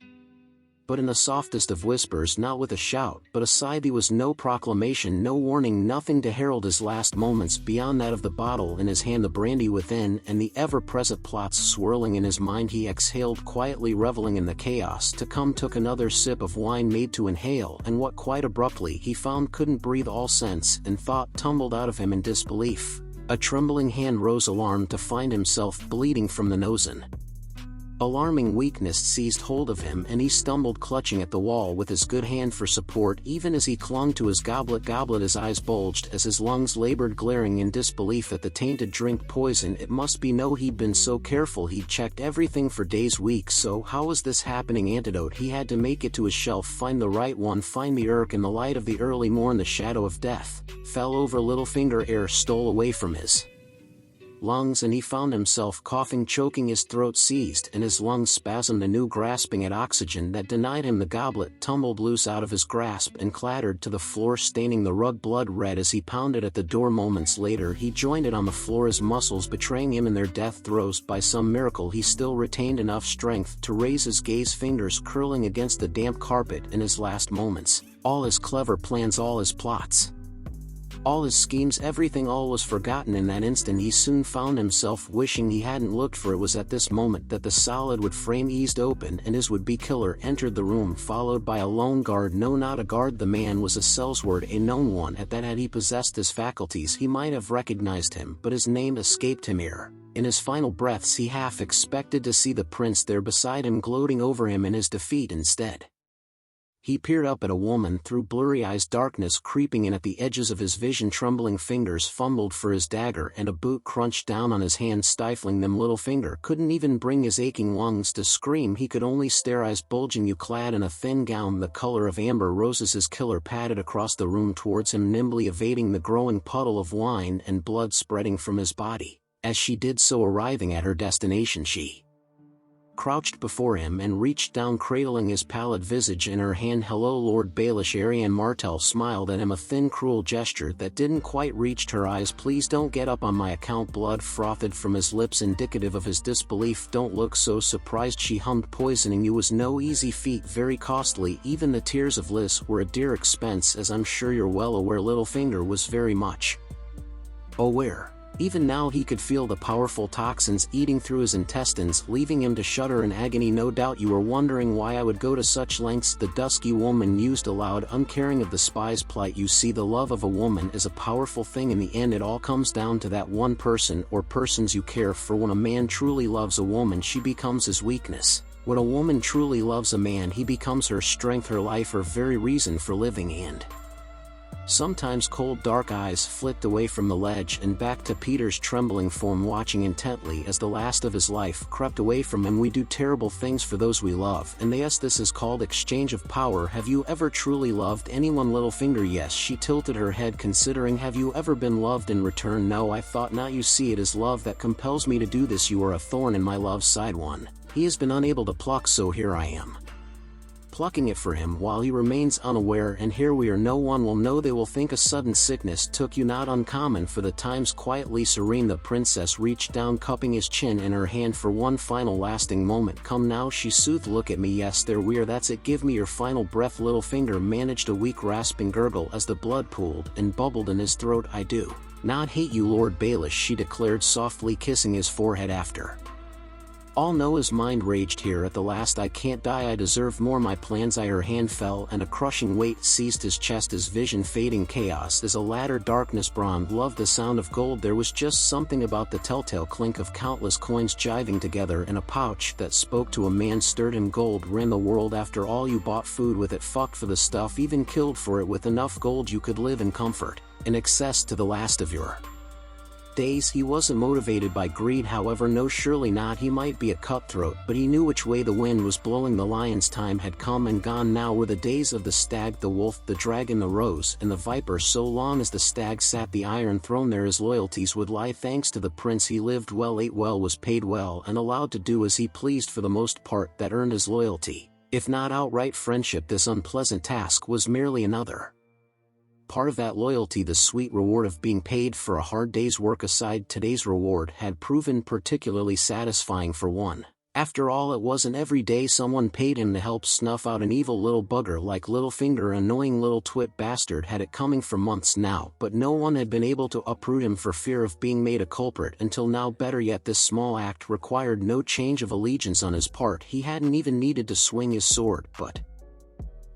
but in the softest of whispers. Not with a shout, but a sigh. There was no proclamation, no warning, nothing to herald his last moments beyond that of the bottle in his hand, the brandy within, and the ever-present plots swirling in his mind. He exhaled quietly, reveling in the chaos to come. Took another sip of wine made to inhale, and what quite abruptly he found couldn't breathe. All sense and thought tumbled out of him in disbelief. A trembling hand rose, alarmed to find himself bleeding from the nose. An alarming weakness seized hold of him, and he stumbled, clutching at the wall with his good hand for support. Even as he clung to his goblet, his eyes bulged as his lungs labored, glaring in disbelief at the tainted drink. Poison, it must be. No, he'd been so careful. He'd checked everything for days, weeks. So how was this happening? Antidote. He had to make it to his shelf, find the right one, find the Urk. In the light of the early morn, the shadow of death fell over Littlefinger. Air stole away from his lungs, and he found himself coughing, choking. His throat seized and his lungs spasmed anew, grasping at oxygen that denied him. The goblet tumbled loose out of his grasp and clattered to the floor, staining the rug blood red as he pounded at the door. Moments later he joined it on the floor, his muscles betraying him in their death throes. By some miracle he still retained enough strength to raise his gaze, fingers curling against the damp carpet. In his last moments, all his clever plans, all his plots, all his schemes, everything, all was forgotten. In that instant he soon found himself wishing he hadn't looked, for it was at this moment that the solid wood frame eased open and his would-be killer entered the room, followed by a lone guard. No, not a guard. The man was a sellsword, a known one at that. Had he possessed his faculties he might have recognized him, but his name escaped him. Ere in his final breaths he half expected to see the prince there beside him, gloating over him in his defeat. Instead he peered up at a woman through blurry eyes, darkness creeping in at the edges of his vision. Trembling fingers fumbled for his dagger, and a boot crunched down on his hand, stifling them. Littlefinger couldn't even bring his aching lungs to scream. He could only stare, eyes bulging. You, clad in a thin gown the color of amber roses, his killer padded across the room towards him, nimbly evading the growing puddle of wine and blood spreading from his body. As she did so, arriving at her destination, she crouched before him and reached down, cradling his pallid visage in her hand. Hello, Lord Baelish. Arianne Martell smiled at him, a thin, cruel gesture that didn't quite reach her eyes. Please don't get up on my account. Blood frothed from his lips, indicative of his disbelief. Don't look so surprised, she hummed. Poisoning you was no easy feat, very costly. Even the tears of Liz were a dear expense, as I'm sure you're well aware. Littlefinger was very much aware. Even now he could feel the powerful toxins eating through his intestines, leaving him to shudder in agony. No doubt you were wondering why I would go to such lengths, the dusky woman mused aloud, uncaring of the spy's plight. You see, the love of a woman is a powerful thing. In the end it all comes down to that one person or persons you care for. When a man truly loves a woman, she becomes his weakness. When a woman truly loves a man, he becomes her strength, her life, her very reason for living. And sometimes cold dark eyes flicked away from the ledge and back to Peter's trembling form, watching intently as the last of his life crept away from him. We do terrible things for those we love, and yes, this is called exchange of power. Have you ever truly loved anyone? Littlefinger, yes. She tilted her head, considering. Have you ever been loved in return? No, I thought not. You see, it is love that compels me to do this. You are a thorn in my love side, one he has been unable to pluck, so here I am plucking it for him while he remains unaware, and here we are. No one will know. They will think a sudden sickness took you. Not uncommon for the times. Quietly serene, the princess reached down, cupping his chin in her hand for one final lasting moment. Come now, she soothed. Look at me. Yes, there we are. That's it. Give me your final breath. Littlefinger managed a weak rasping gurgle as the blood pooled and bubbled in his throat. I do not hate you, Lord Baelish, she declared softly, kissing his forehead. After all, no, his mind raged. Here at the last, I can't die. I deserve more. My plans. Her hand fell and a crushing weight seized his chest, his vision fading. Chaos is a ladder. Darkness. Bronn loved the sound of gold. There was just something about the telltale clink of countless coins jiving together in a pouch that spoke to a man. Stirred him. Gold ran the world. After all, you bought food with it, fucked for the stuff, even killed for it. With enough gold you could live in comfort, in excess to the last of your days. He wasn't motivated by greed, however, no, surely not. He might be a cutthroat, but he knew which way the wind was blowing. The lion's time had come and gone. Now were the days of the stag, the wolf, the dragon, the rose, and the viper. So long as the stag sat the Iron Throne there, his loyalties would lie. Thanks to the prince, he lived well, ate well, was paid well, and allowed to do as he pleased for the most part. That earned his loyalty, if not outright friendship. This unpleasant task was merely another part of that loyalty, the sweet reward of being paid for a hard day's work. Aside, today's reward had proven particularly satisfying for one. After all, it wasn't every day someone paid him to help snuff out an evil little bugger like Littlefinger. Annoying little twit bastard had it coming for months now, but no one had been able to uproot him for fear of being made a culprit until now. Better yet, this small act required no change of allegiance on his part. He hadn't even needed to swing his sword, but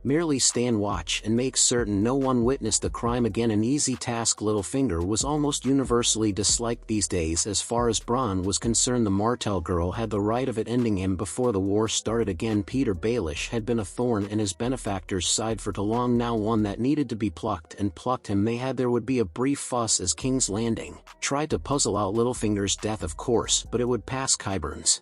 merely stand watch and make certain no one witnessed the crime again. An easy task. Littlefinger was almost universally disliked these days. As far as Bronn was concerned, the Martell girl had the right of it, ending him before the war started again. Peter Baelish had been a thorn in his benefactor's side for too long now, one that needed to be plucked, and plucked him they had. There would be a brief fuss as King's Landing tried to puzzle out Littlefinger's death, of course, but it would pass. Qyburn's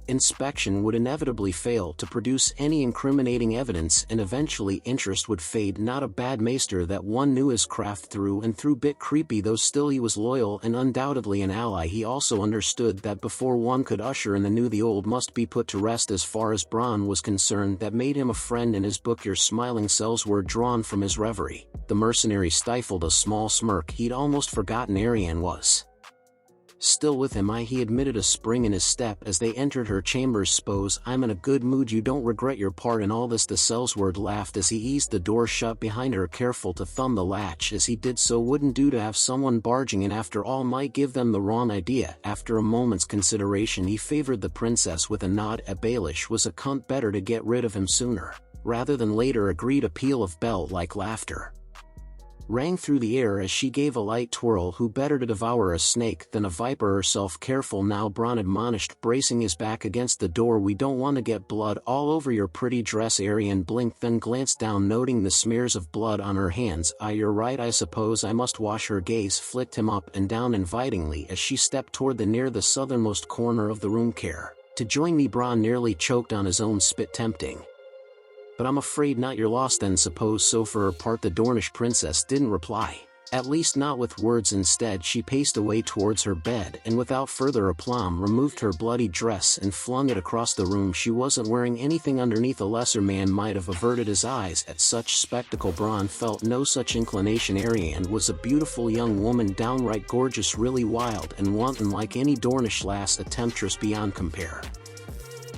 inspection would inevitably fail to produce any incriminating evidence, and eventually interest would fade. Not a bad maester, that one knew his craft through and through. Bit creepy though, still he was loyal and undoubtedly an ally. He also understood that before one could usher in the new, the old must be put to rest. As far as Bronn was concerned, that made him a friend. In his book, your smiling cells were drawn from his reverie. The mercenary stifled a small smirk. He'd almost forgotten Arianne was still with him. He admitted, a spring in his step as they entered her chambers. Suppose I'm in a good mood. You don't regret your part in all this? The Sellsword laughed as he eased the door shut behind her, careful to thumb the latch as he did so. Wouldn't do to have someone barging in after all, might give them the wrong idea. After a moment's consideration, he favored the princess with a nod. A Baelish was a cunt, better to get rid of him sooner rather than later. Agreed. A peal of bell-like laughter rang through the air as she gave a light twirl. Who better to devour a snake than a viper herself? Careful now, Bronn admonished, bracing his back against the door. We don't want to get blood all over your pretty dress. Arianne blinked, then glanced down, noting the smears of blood on her hands. You're right, I suppose I must wash. Her gaze flicked him up and down invitingly as she stepped toward the southernmost corner of the room. Care to join me? Bronn nearly choked on his own spit. Tempting, but I'm afraid not. You're lost then? Suppose so. For her part, the Dornish princess didn't reply, at least not with words. Instead, she paced away towards her bed and without further aplomb removed her bloody dress and flung it across the room. She wasn't wearing anything underneath. A lesser man might have averted his eyes at such spectacle. Bronn felt no such inclination. Arianne was a beautiful young woman, downright gorgeous, really wild and wanton like any Dornish lass, a temptress beyond compare.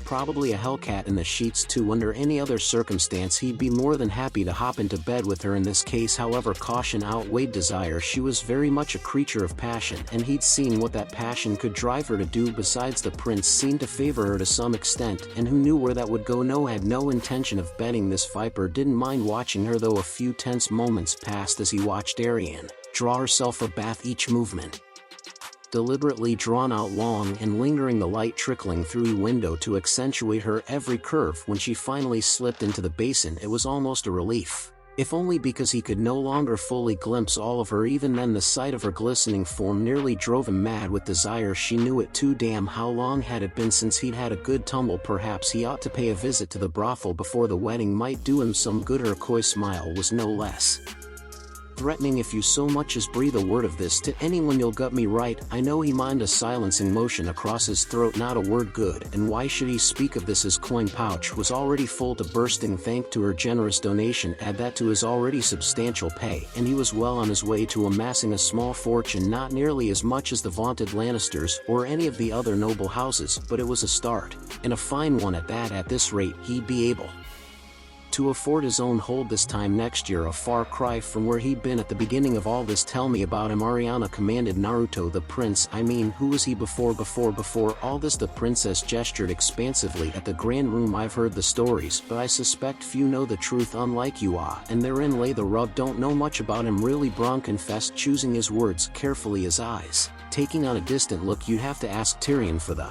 Probably a hellcat in the sheets too. Under any other circumstance he'd be more than happy to hop into bed with her. In this case, however, caution outweighed desire. She was very much a creature of passion, and he'd seen what that passion could drive her to do. Besides, the prince seemed to favor her to some extent, and who knew where that would go? No, had no intention of betting. This viper didn't mind watching her, though. A few tense moments passed as he watched Arianne draw herself a bath, each movement deliberately drawn out, long and lingering, the light trickling through the window to accentuate her every curve. When she finally slipped into the basin, it was almost a relief, if only because he could no longer fully glimpse all of her. Even then, the sight of her glistening form nearly drove him mad with desire. She knew it too. Damn, how long had it been since he'd had a good tumble? Perhaps he ought to pay a visit to the brothel before the wedding, might do him some good. Her coy smile was no less threatening, "If you so much as breathe a word of this to anyone you'll gut me right." I know he mined a silencing motion across his throat, not a word good, and why should he speak of this? His coin pouch was already full to bursting thanks to her generous donation, add that to his already substantial pay, and he was well on his way to amassing a small fortune, not nearly as much as the vaunted Lannisters or any of the other noble houses, but it was a start, and a fine one at that. At this rate he'd be able to afford his own hold this time next year, a far cry from where he'd been at the beginning of all this. "Tell me about him," Ariana commanded Naruto. "The prince, I mean, who was he before all this?" The princess gestured expansively at the grand room. "I've heard the stories, but I suspect few know the truth unlike you and therein lay the rub. Don't know much about him really," Bronn confessed, choosing his words carefully, his eyes taking on a distant look. "You'd have to ask Tyrion for the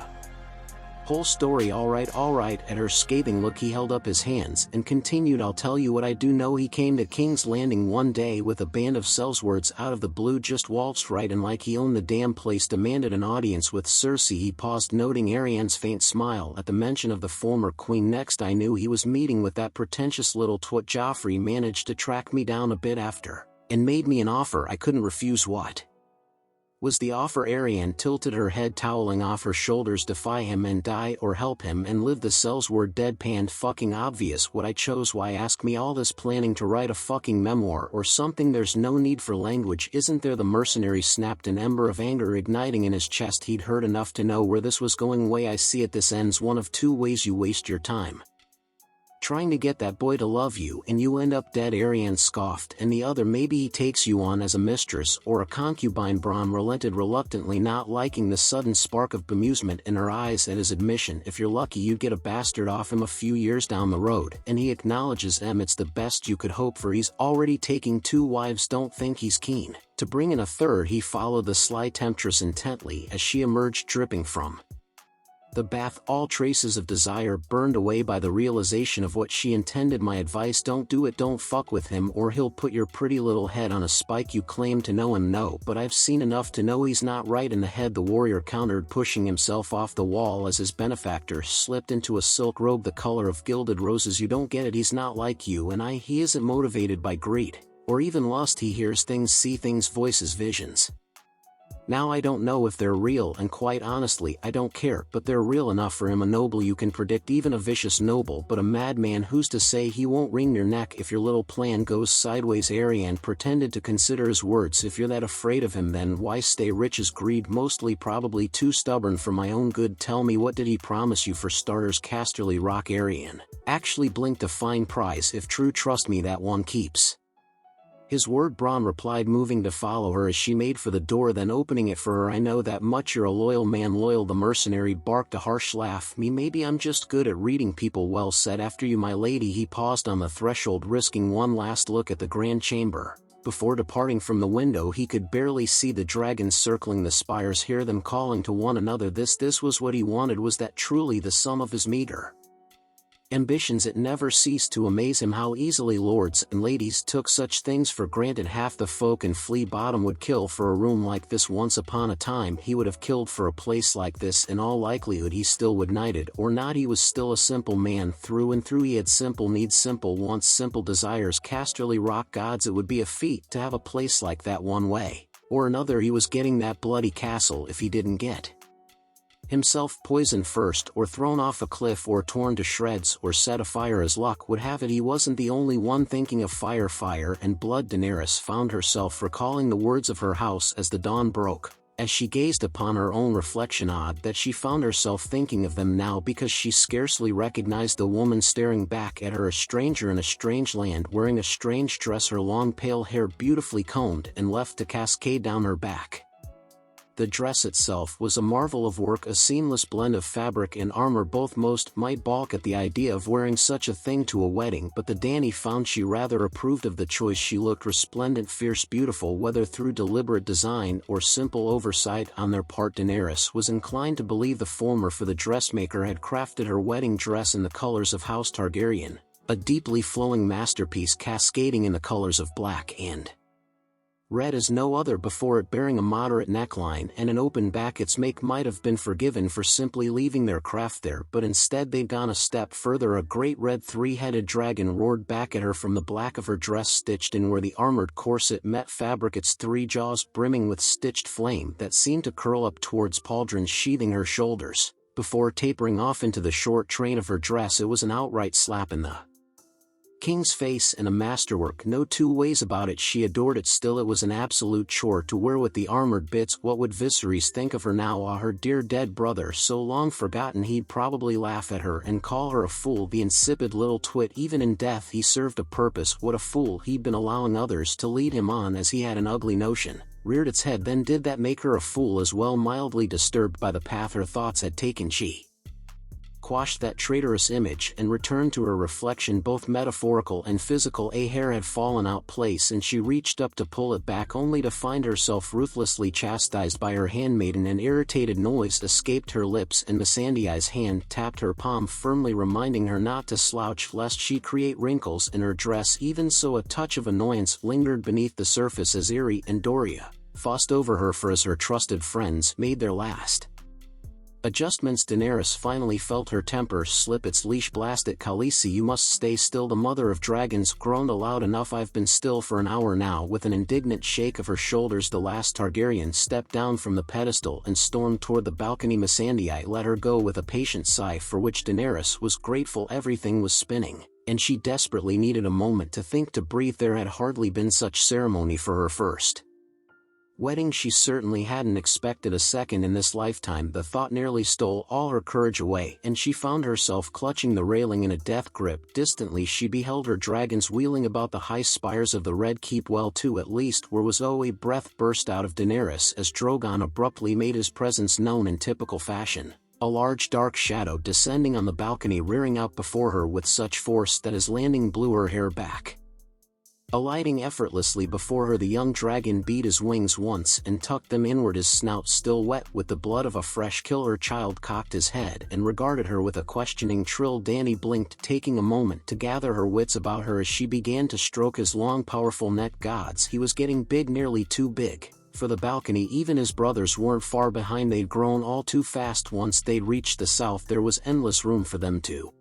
whole story." All right. At her scathing look he held up his hands and continued, "I'll tell you what I do know. He came to King's Landing one day with a band of Sellswords out of the blue, just waltzed right in like he owned the damn place, demanded an audience with Cersei." He paused, noting Ariane's faint smile at the mention of the former queen. "Next I knew he was meeting with that pretentious little twat Joffrey. Managed to track me down a bit after, and made me an offer I couldn't refuse." "What was the offer?" Ariane tilted her head, toweling off her shoulders. "Defy him and die, or help him and live." The Sellsword deadpanned. "Fucking obvious what I chose. Why ask me all this? Planning to write a fucking memoir or something? There's no need for language, isn't there?" The mercenary snapped, an ember of anger igniting in his chest. He'd heard enough to know where this was going. "Way I see it, this ends one of two ways. You waste your time trying to get that boy to love you and you end up dead," Ariane scoffed, "and the other, maybe he takes you on as a mistress or a concubine." Bronn relented reluctantly, not liking the sudden spark of bemusement in her eyes at his admission. "If you're lucky you'd get a bastard off him a few years down the road, and he acknowledges it's the best you could hope for. He's already taking 2 wives, don't think he's keen to bring in a third." He followed the sly temptress intently as she emerged dripping from the bath, all traces of desire burned away by the realization of what she intended. "My advice, don't do it. Don't fuck with him or he'll put your pretty little head on a spike. You claim to know him." "No, but I've seen enough to know he's not right in the head," the warrior countered, pushing himself off the wall as his benefactor slipped into a silk robe the color of gilded roses. "You don't get it. He's not like you and I. He isn't motivated by greed or even lust. He hears things, sees things, voices visions. Now I don't know if they're real, and quite honestly I don't care, but they're real enough for him. A noble you can predict, even a vicious noble, but a madman, who's to say he won't wring your neck if your little plan goes sideways?" Ariane pretended to consider his words. "If you're that afraid of him, then why stay? Rich is greed, mostly, probably too stubborn for my own good. Tell me, what did he promise you for starters?" Casterly Rock. Ariane actually blinked. "A fine prize if true. Trust me, that one keeps his word," Bronn replied, moving to follow her as she made for the door, then opening it for her. "I know that much. You're a loyal man." "Loyal?" The mercenary barked, a harsh laugh. Maybe I'm just good at reading people." "Well said. After you, my lady." He paused on the threshold, risking one last look at the grand chamber. Before departing from the window he could barely see the dragons circling the spires, hear them calling to one another. This was what he wanted. Was that truly the sum of his meager ambitions? It never ceased to amaze him how easily lords and ladies took such things for granted. Half the folk in Flea Bottom would kill for a room like this. Once upon a time he would have killed for a place like this. In all likelihood he still would. Knighted or not, he was still a simple man through and through. He had simple needs, simple wants, simple desires. Casterly Rock. Gods, it would be a feat to have a place like that. One way or another he was getting that bloody castle if he didn't get himself poisoned first, or thrown off a cliff, or torn to shreds, or set afire. As luck would have it, he wasn't the only one thinking of fire and blood. Daenerys found herself recalling the words of her house as the dawn broke. As she gazed upon her own reflection, odd that she found herself thinking of them now, because she scarcely recognized the woman staring back at her, a stranger in a strange land, wearing a strange dress, her long pale hair beautifully combed and left to cascade down her back. The dress itself was a marvel of work, a seamless blend of fabric and armor. Both most might balk at the idea of wearing such a thing to a wedding, but the Dany found she rather approved of the choice. She looked resplendent, fierce, beautiful, whether through deliberate design or simple oversight on their part. Daenerys was inclined to believe the former, for the dressmaker had crafted her wedding dress in the colors of House Targaryen, a deeply flowing masterpiece cascading in the colors of black and red as no other before it, bearing a moderate neckline and an open back. Its make might have been forgiven for simply leaving their craft there, but instead they'd gone a step further. A great red three-headed dragon roared back at her from the black of her dress, stitched in where the armored corset met fabric, its three jaws brimming with stitched flame that seemed to curl up towards pauldrons sheathing her shoulders, before tapering off into the short train of her dress. It was an outright slap in the king's face and a masterwork, no two ways about it. She adored it. Still, it was an absolute chore to wear with the armored bits. What would Viserys think of her now? Her dear dead brother, so long forgotten. He'd probably laugh at her and call her a fool, the insipid little twit. Even in death he served a purpose. What a fool he'd been, allowing others to lead him on as he had an ugly notion. Reared its head. Then did that make her a fool as well? Mildly disturbed by the path her thoughts had taken, she quashed that traitorous image and returned to her reflection, both metaphorical and physical. A hair had fallen out place and she reached up to pull it back, only to find herself ruthlessly chastised by her handmaiden. An irritated noise escaped her lips and Missandei's hand tapped her palm firmly, reminding her not to slouch lest she create wrinkles in her dress. Even so, a touch of annoyance lingered beneath the surface as Irri and Doria fussed over her for as her trusted friends made their last adjustments. Daenerys finally felt her temper slip its leash. Blast it, Khaleesi, you must stay still. The mother of dragons groaned aloud. Enough, I've been still for an hour now. With an indignant shake of her shoulders, the last Targaryen stepped down from the pedestal and stormed toward the balcony. Missandei let her go with a patient sigh, for which Daenerys was grateful. Everything was spinning, and she desperately needed a moment to think, to breathe. There had hardly been such ceremony for her first wedding. She certainly hadn't expected a second in this lifetime. The thought nearly stole all her courage away, and she found herself clutching the railing in a death grip. Distantly she beheld her dragons wheeling about the high spires of the Red Keep. Well, two at least where was. A breath burst out of Daenerys as Drogon abruptly made his presence known in typical fashion, a large dark shadow descending on the balcony, rearing out before her with such force that his landing blew her hair back. Alighting effortlessly before her, the young dragon beat his wings once and tucked them inward. His snout, still wet with the blood of a fresh killer child, cocked his head and regarded her with a questioning trill. Dany blinked, taking a moment to gather her wits about her as she began to stroke his long powerful neck. Gods, he was getting big, nearly too big for the balcony. Even his brothers weren't far behind. They'd grown all too fast. Once they'd reached the south, there was endless room for them to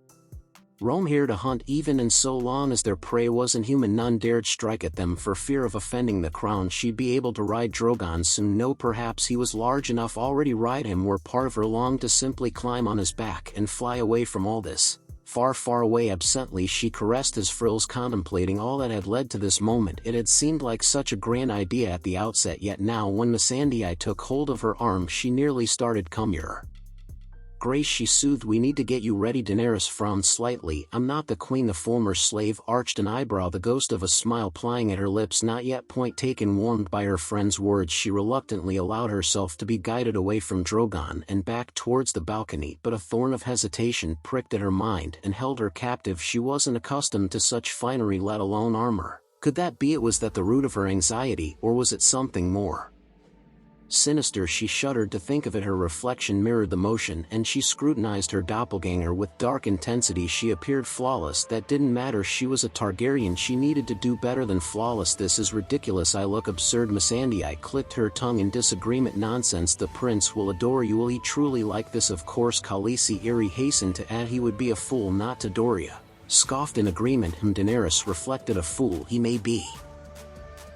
roam here, to hunt even, and so long as their prey wasn't human, none dared strike at them for fear of offending the crown. She'd be able to ride Drogon soon. No, perhaps he was large enough already. Ride him, where part of her longed to simply climb on his back and fly away from all this. Far, far away. Absently she caressed his frills, contemplating all that had led to this moment. It had seemed like such a grand idea at the outset, yet now when Missandei took hold of her arm she nearly started. Come, your Grace, she soothed, we need to get you ready. Daenerys frowned slightly. I'm not the queen. The former slave arched an eyebrow, the ghost of a smile plying at her lips. Not yet. Point taken. Warmed by her friend's words, she reluctantly allowed herself to be guided away from Drogon and back towards the balcony, but a thorn of hesitation pricked at her mind and held her captive. She wasn't accustomed to such finery, let alone armor. Could that be it? Was that the root of her anxiety, or was it something more sinister? She shuddered to think of it. Her reflection mirrored the motion, and she scrutinized her doppelganger with dark intensity. She appeared flawless. That didn't matter. She was a Targaryen. She needed to do better than flawless. This is ridiculous. I look absurd. Missandei clicked her tongue in disagreement. Nonsense. The prince will adore you. Will he truly like this? Of course. Khaleesi Irri hastened to add. He would be a fool not to. Doria scoffed in agreement. Daenerys reflected. A fool he may be,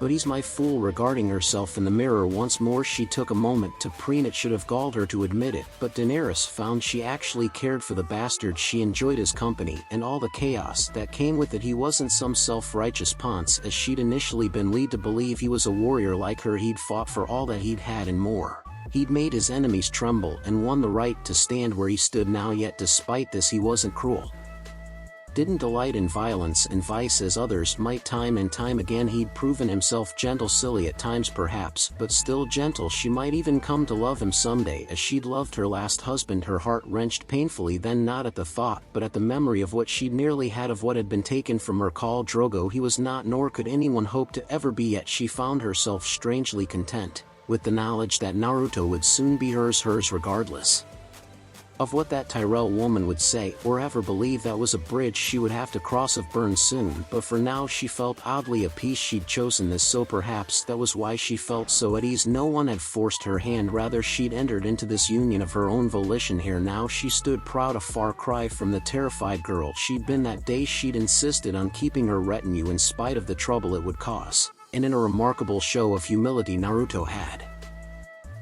but he's my fool. Regarding herself in the mirror once more, she took a moment to preen. It should have galled her to admit it, but Daenerys found she actually cared for the bastard. She enjoyed his company and all the chaos that came with it. He wasn't some self-righteous ponce as she'd initially been led to believe. He was a warrior like her. He'd fought for all that he'd had and more. He'd made his enemies tremble and won the right to stand where he stood now. Yet despite this, he wasn't cruel, didn't delight in violence and vice as others might. Time and time again he'd proven himself gentle, silly at times perhaps, but still gentle. She might even come to love him someday as she'd loved her last husband. Her heart wrenched painfully then, not at the thought but at the memory of what she'd nearly had, of what had been taken from her. Khal Drogo he was not, nor could anyone hope to ever be. Yet she found herself strangely content with the knowledge that Naruto would soon be hers regardless. of what that Tyrell woman would say or ever believe. That was a bridge she would have to cross of burn soon, but for now she felt oddly at peace. She'd chosen this, so perhaps that was why she felt so at ease. No one had forced her hand, rather she'd entered into this union of her own volition. Here now she stood proud, a far cry from the terrified girl she'd been that day. She'd insisted on keeping her retinue in spite of the trouble it would cause, and in a remarkable show of humility Naruto had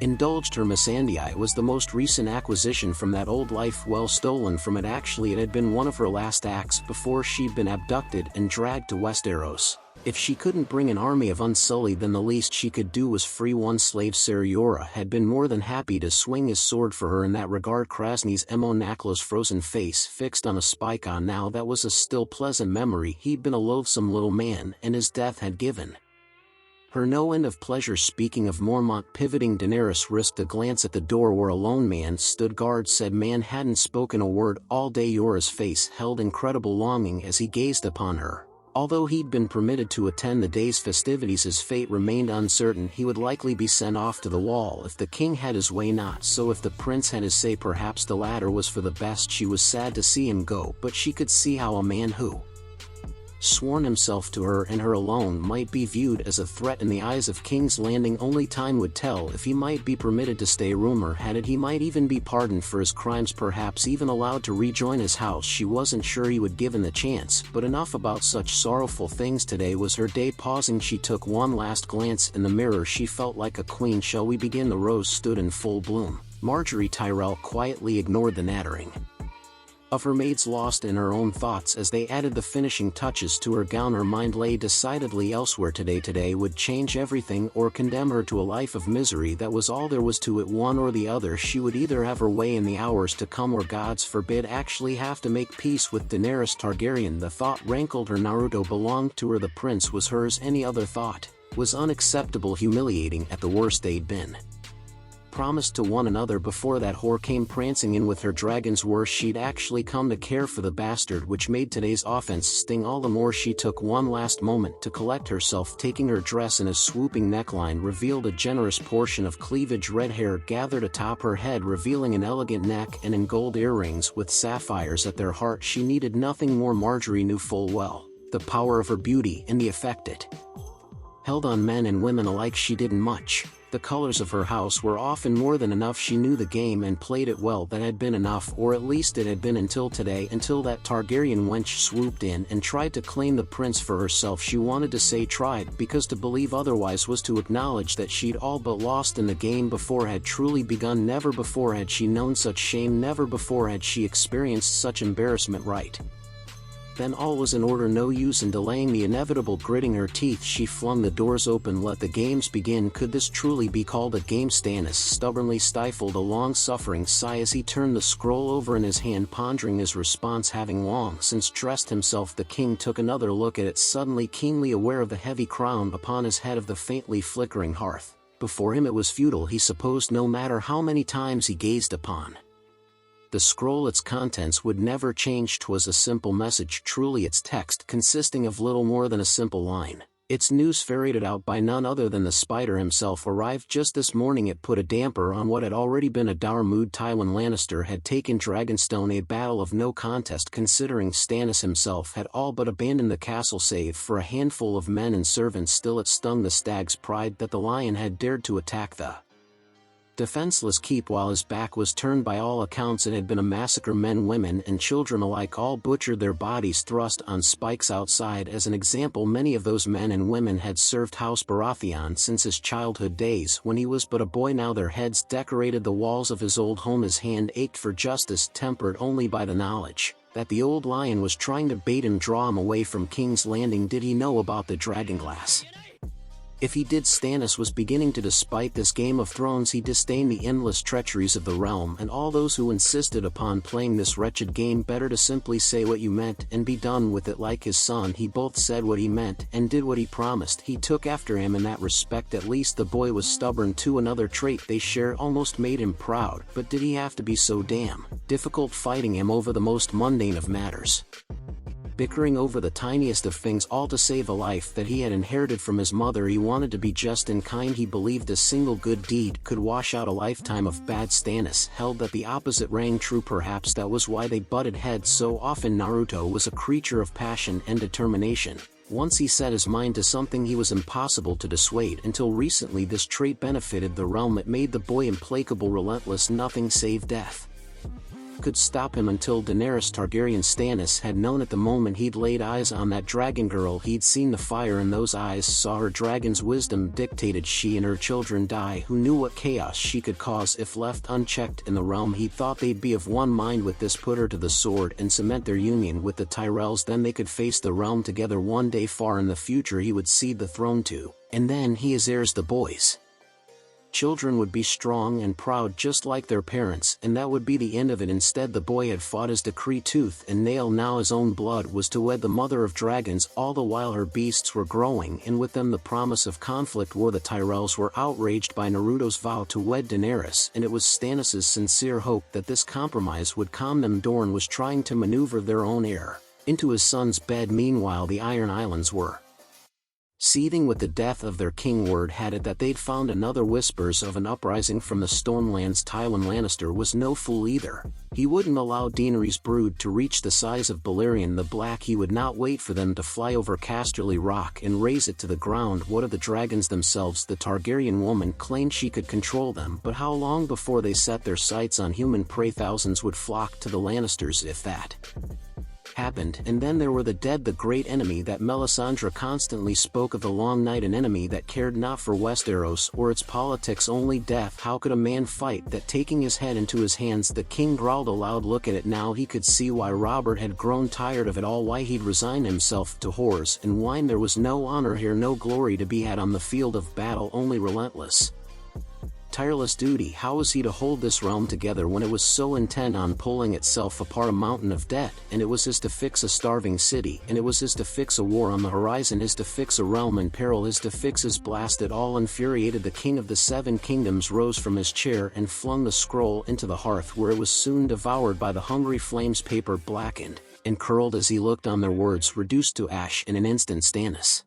indulged her. Missandei was the most recent acquisition from that old life, well stolen from it. Actually, it had been one of her last acts before she'd been abducted and dragged to Westeros. If she couldn't bring an army of Unsullied, then the least she could do was free one slave. Ser Jorah had been more than happy to swing his sword for her in that regard. Krasny's Naklo's frozen face fixed on a spike on now, that was a still pleasant memory. He'd been a loathsome little man, and his death had given her no end of pleasure. Speaking of Mormont pivoting, Daenerys risked a glance at the door where a lone man stood guard. Said man hadn't spoken a word all day. Jorah's face held incredible longing as he gazed upon her. Although he'd been permitted to attend the day's festivities, his fate remained uncertain. He would likely be sent off to the wall if the king had his way, not so if the prince had his say. Perhaps the latter was for the best. She was sad to see him go, but she could see how a man who sworn himself to her and her alone might be viewed as a threat in the eyes of King's Landing. Only time would tell if he might be permitted to stay. Rumor had it he might even be pardoned for his crimes, perhaps even allowed to rejoin his house. She wasn't sure he would given the chance, but enough about such sorrowful things. Today was her day. Pausing, she took one last glance in the mirror. She felt like a queen. Shall we begin? The rose stood in full bloom. Marjorie Tyrell quietly ignored the nattering of her maids, lost in her own thoughts as they added the finishing touches to her gown. Her mind lay decidedly elsewhere. Today would change everything or condemn her to a life of misery. That was all there was to it, one or the other. She would either have her way in the hours to come, or gods forbid, actually have to make peace with Daenerys Targaryen. The thought rankled her. Naruto belonged to her, the prince was hers. Any other thought was unacceptable, humiliating at the worst. They'd been promised to one another before that whore came prancing in with her dragons. Worse, she'd actually come to care for the bastard, which made today's offense sting all the more. She took one last moment to collect herself. Taking her dress in a swooping neckline revealed a generous portion of cleavage. Red hair gathered atop her head, revealing an elegant neck, and in gold earrings with sapphires at their heart. She needed nothing more. Marjorie knew full well the power of her beauty and the effect it held on men and women alike. She didn't much. The colors of her house were often more than enough. She knew the game and played it well. That had been enough, or at least it had been until today, until that Targaryen wench swooped in and tried to claim the prince for herself. She wanted to say tried, because to believe otherwise was to acknowledge that she'd all but lost in the game before had truly begun. Never before had she known such shame, never before had she experienced such embarrassment. Right then all was in order, no use in delaying the inevitable. Gritting her teeth, she flung the doors open. Let the games begin. Could this truly be called a game? Stannis stubbornly stifled a long-suffering sigh as he turned the scroll over in his hand, pondering his response. Having long since dressed himself, the king took another look at it, suddenly keenly aware of the heavy crown upon his head, of the faintly flickering hearth before him. It was futile, he supposed, no matter how many times he gazed upon the scroll. Its contents would never change. 'Twas a simple message, truly, its text consisting of little more than a simple line. Its news, ferreted out by none other than the spider himself, arrived just this morning. It put a damper on what had already been a dour mood. Tywin Lannister had taken Dragonstone, a battle of no contest, considering Stannis himself had all but abandoned the castle save for a handful of men and servants. Still, it stung the stag's pride that the lion had dared to attack the defenseless keep while his back was turned. By all accounts it had been a massacre. Men, women, and children alike all butchered, their bodies thrust on spikes outside. As an example, many of those men and women had served House Baratheon since his childhood days when he was but a boy. Now their heads decorated the walls of his old home. His hand ached for justice, tempered only by the knowledge that the old lion was trying to bait him, draw him away from King's Landing. Did he know about the dragonglass? If he did, Stannis was beginning to despite this Game of Thrones. He disdained the endless treacheries of the realm and all those who insisted upon playing this wretched game. Better to simply say what you meant and be done with it. Like his son, he both said what he meant and did what he promised. He took after him in that respect. At least the boy was stubborn too. Another trait they shared almost made him proud. But did he have to be so damn difficult, fighting him over the most mundane of matters? bickering over the tiniest of things, all to save a life that he had inherited from his mother. He wanted to be just and kind. He believed a single good deed could wash out a lifetime of bad. Stannis held that the opposite rang true. Perhaps that was why they butted heads so often. Naruto was a creature of passion and determination. Once he set his mind to something, he was impossible to dissuade. Until recently, this trait benefited the realm. It made the boy implacable, relentless. Nothing save death could stop him until Daenerys Targaryen. Stannis had known at the moment he'd laid eyes on that dragon girl. He'd seen the fire in those eyes, saw her dragon's wisdom dictated she and her children die. Who knew what chaos she could cause if left unchecked in the realm? He thought they'd be of one mind with this, put her to the sword and cement their union with the Tyrells. Then they could face the realm together. One day far in the future he would cede the throne to, and then he as heirs. The boys' children would be strong and proud just like their parents, and that would be the end of it. Instead, the boy had fought his decree tooth and nail. Now his own blood was to wed the mother of dragons. All the while her beasts were growing, and with them the promise of conflict war. The Tyrells were outraged by Naruto's vow to wed Daenerys, and it was Stannis' sincere hope that this compromise would calm them. Dorne was trying to maneuver their own heir into his son's bed. Meanwhile, the Iron Islands were seething with the death of their king. Word had it that they'd found another. Whispers of an uprising from the Stormlands. Tywin Lannister was no fool either. He wouldn't allow Daenerys' brood to reach the size of Balerion the Black. He would not wait for them to fly over Casterly Rock and raze it to the ground. What of the dragons themselves? The Targaryen woman claimed she could control them, but how long before they set their sights on human prey? Thousands would flock to the Lannisters if that happened. And then there were the dead, the great enemy that Melisandre constantly spoke of, the Long Night, an enemy that cared not for Westeros or its politics, only death. How could a man fight that, taking his head into his hands? The king growled aloud. Look at it now. He could see why Robert had grown tired of it all, why he'd resigned himself to whores and wine. There was no honor here, no glory to be had on the field of battle, only relentless, tireless duty. How was he to hold this realm together when it was so intent on pulling itself apart? A mountain of debt, and it was his to fix a starving city, and it was his to fix a war on the horizon, his to fix a realm in peril, his to fix his blast. It all infuriated the king of the Seven Kingdoms rose from his chair and flung the scroll into the hearth, where it was soon devoured by the hungry flames. Paper blackened and curled as he looked on, their words reduced to ash in an instant. Stannis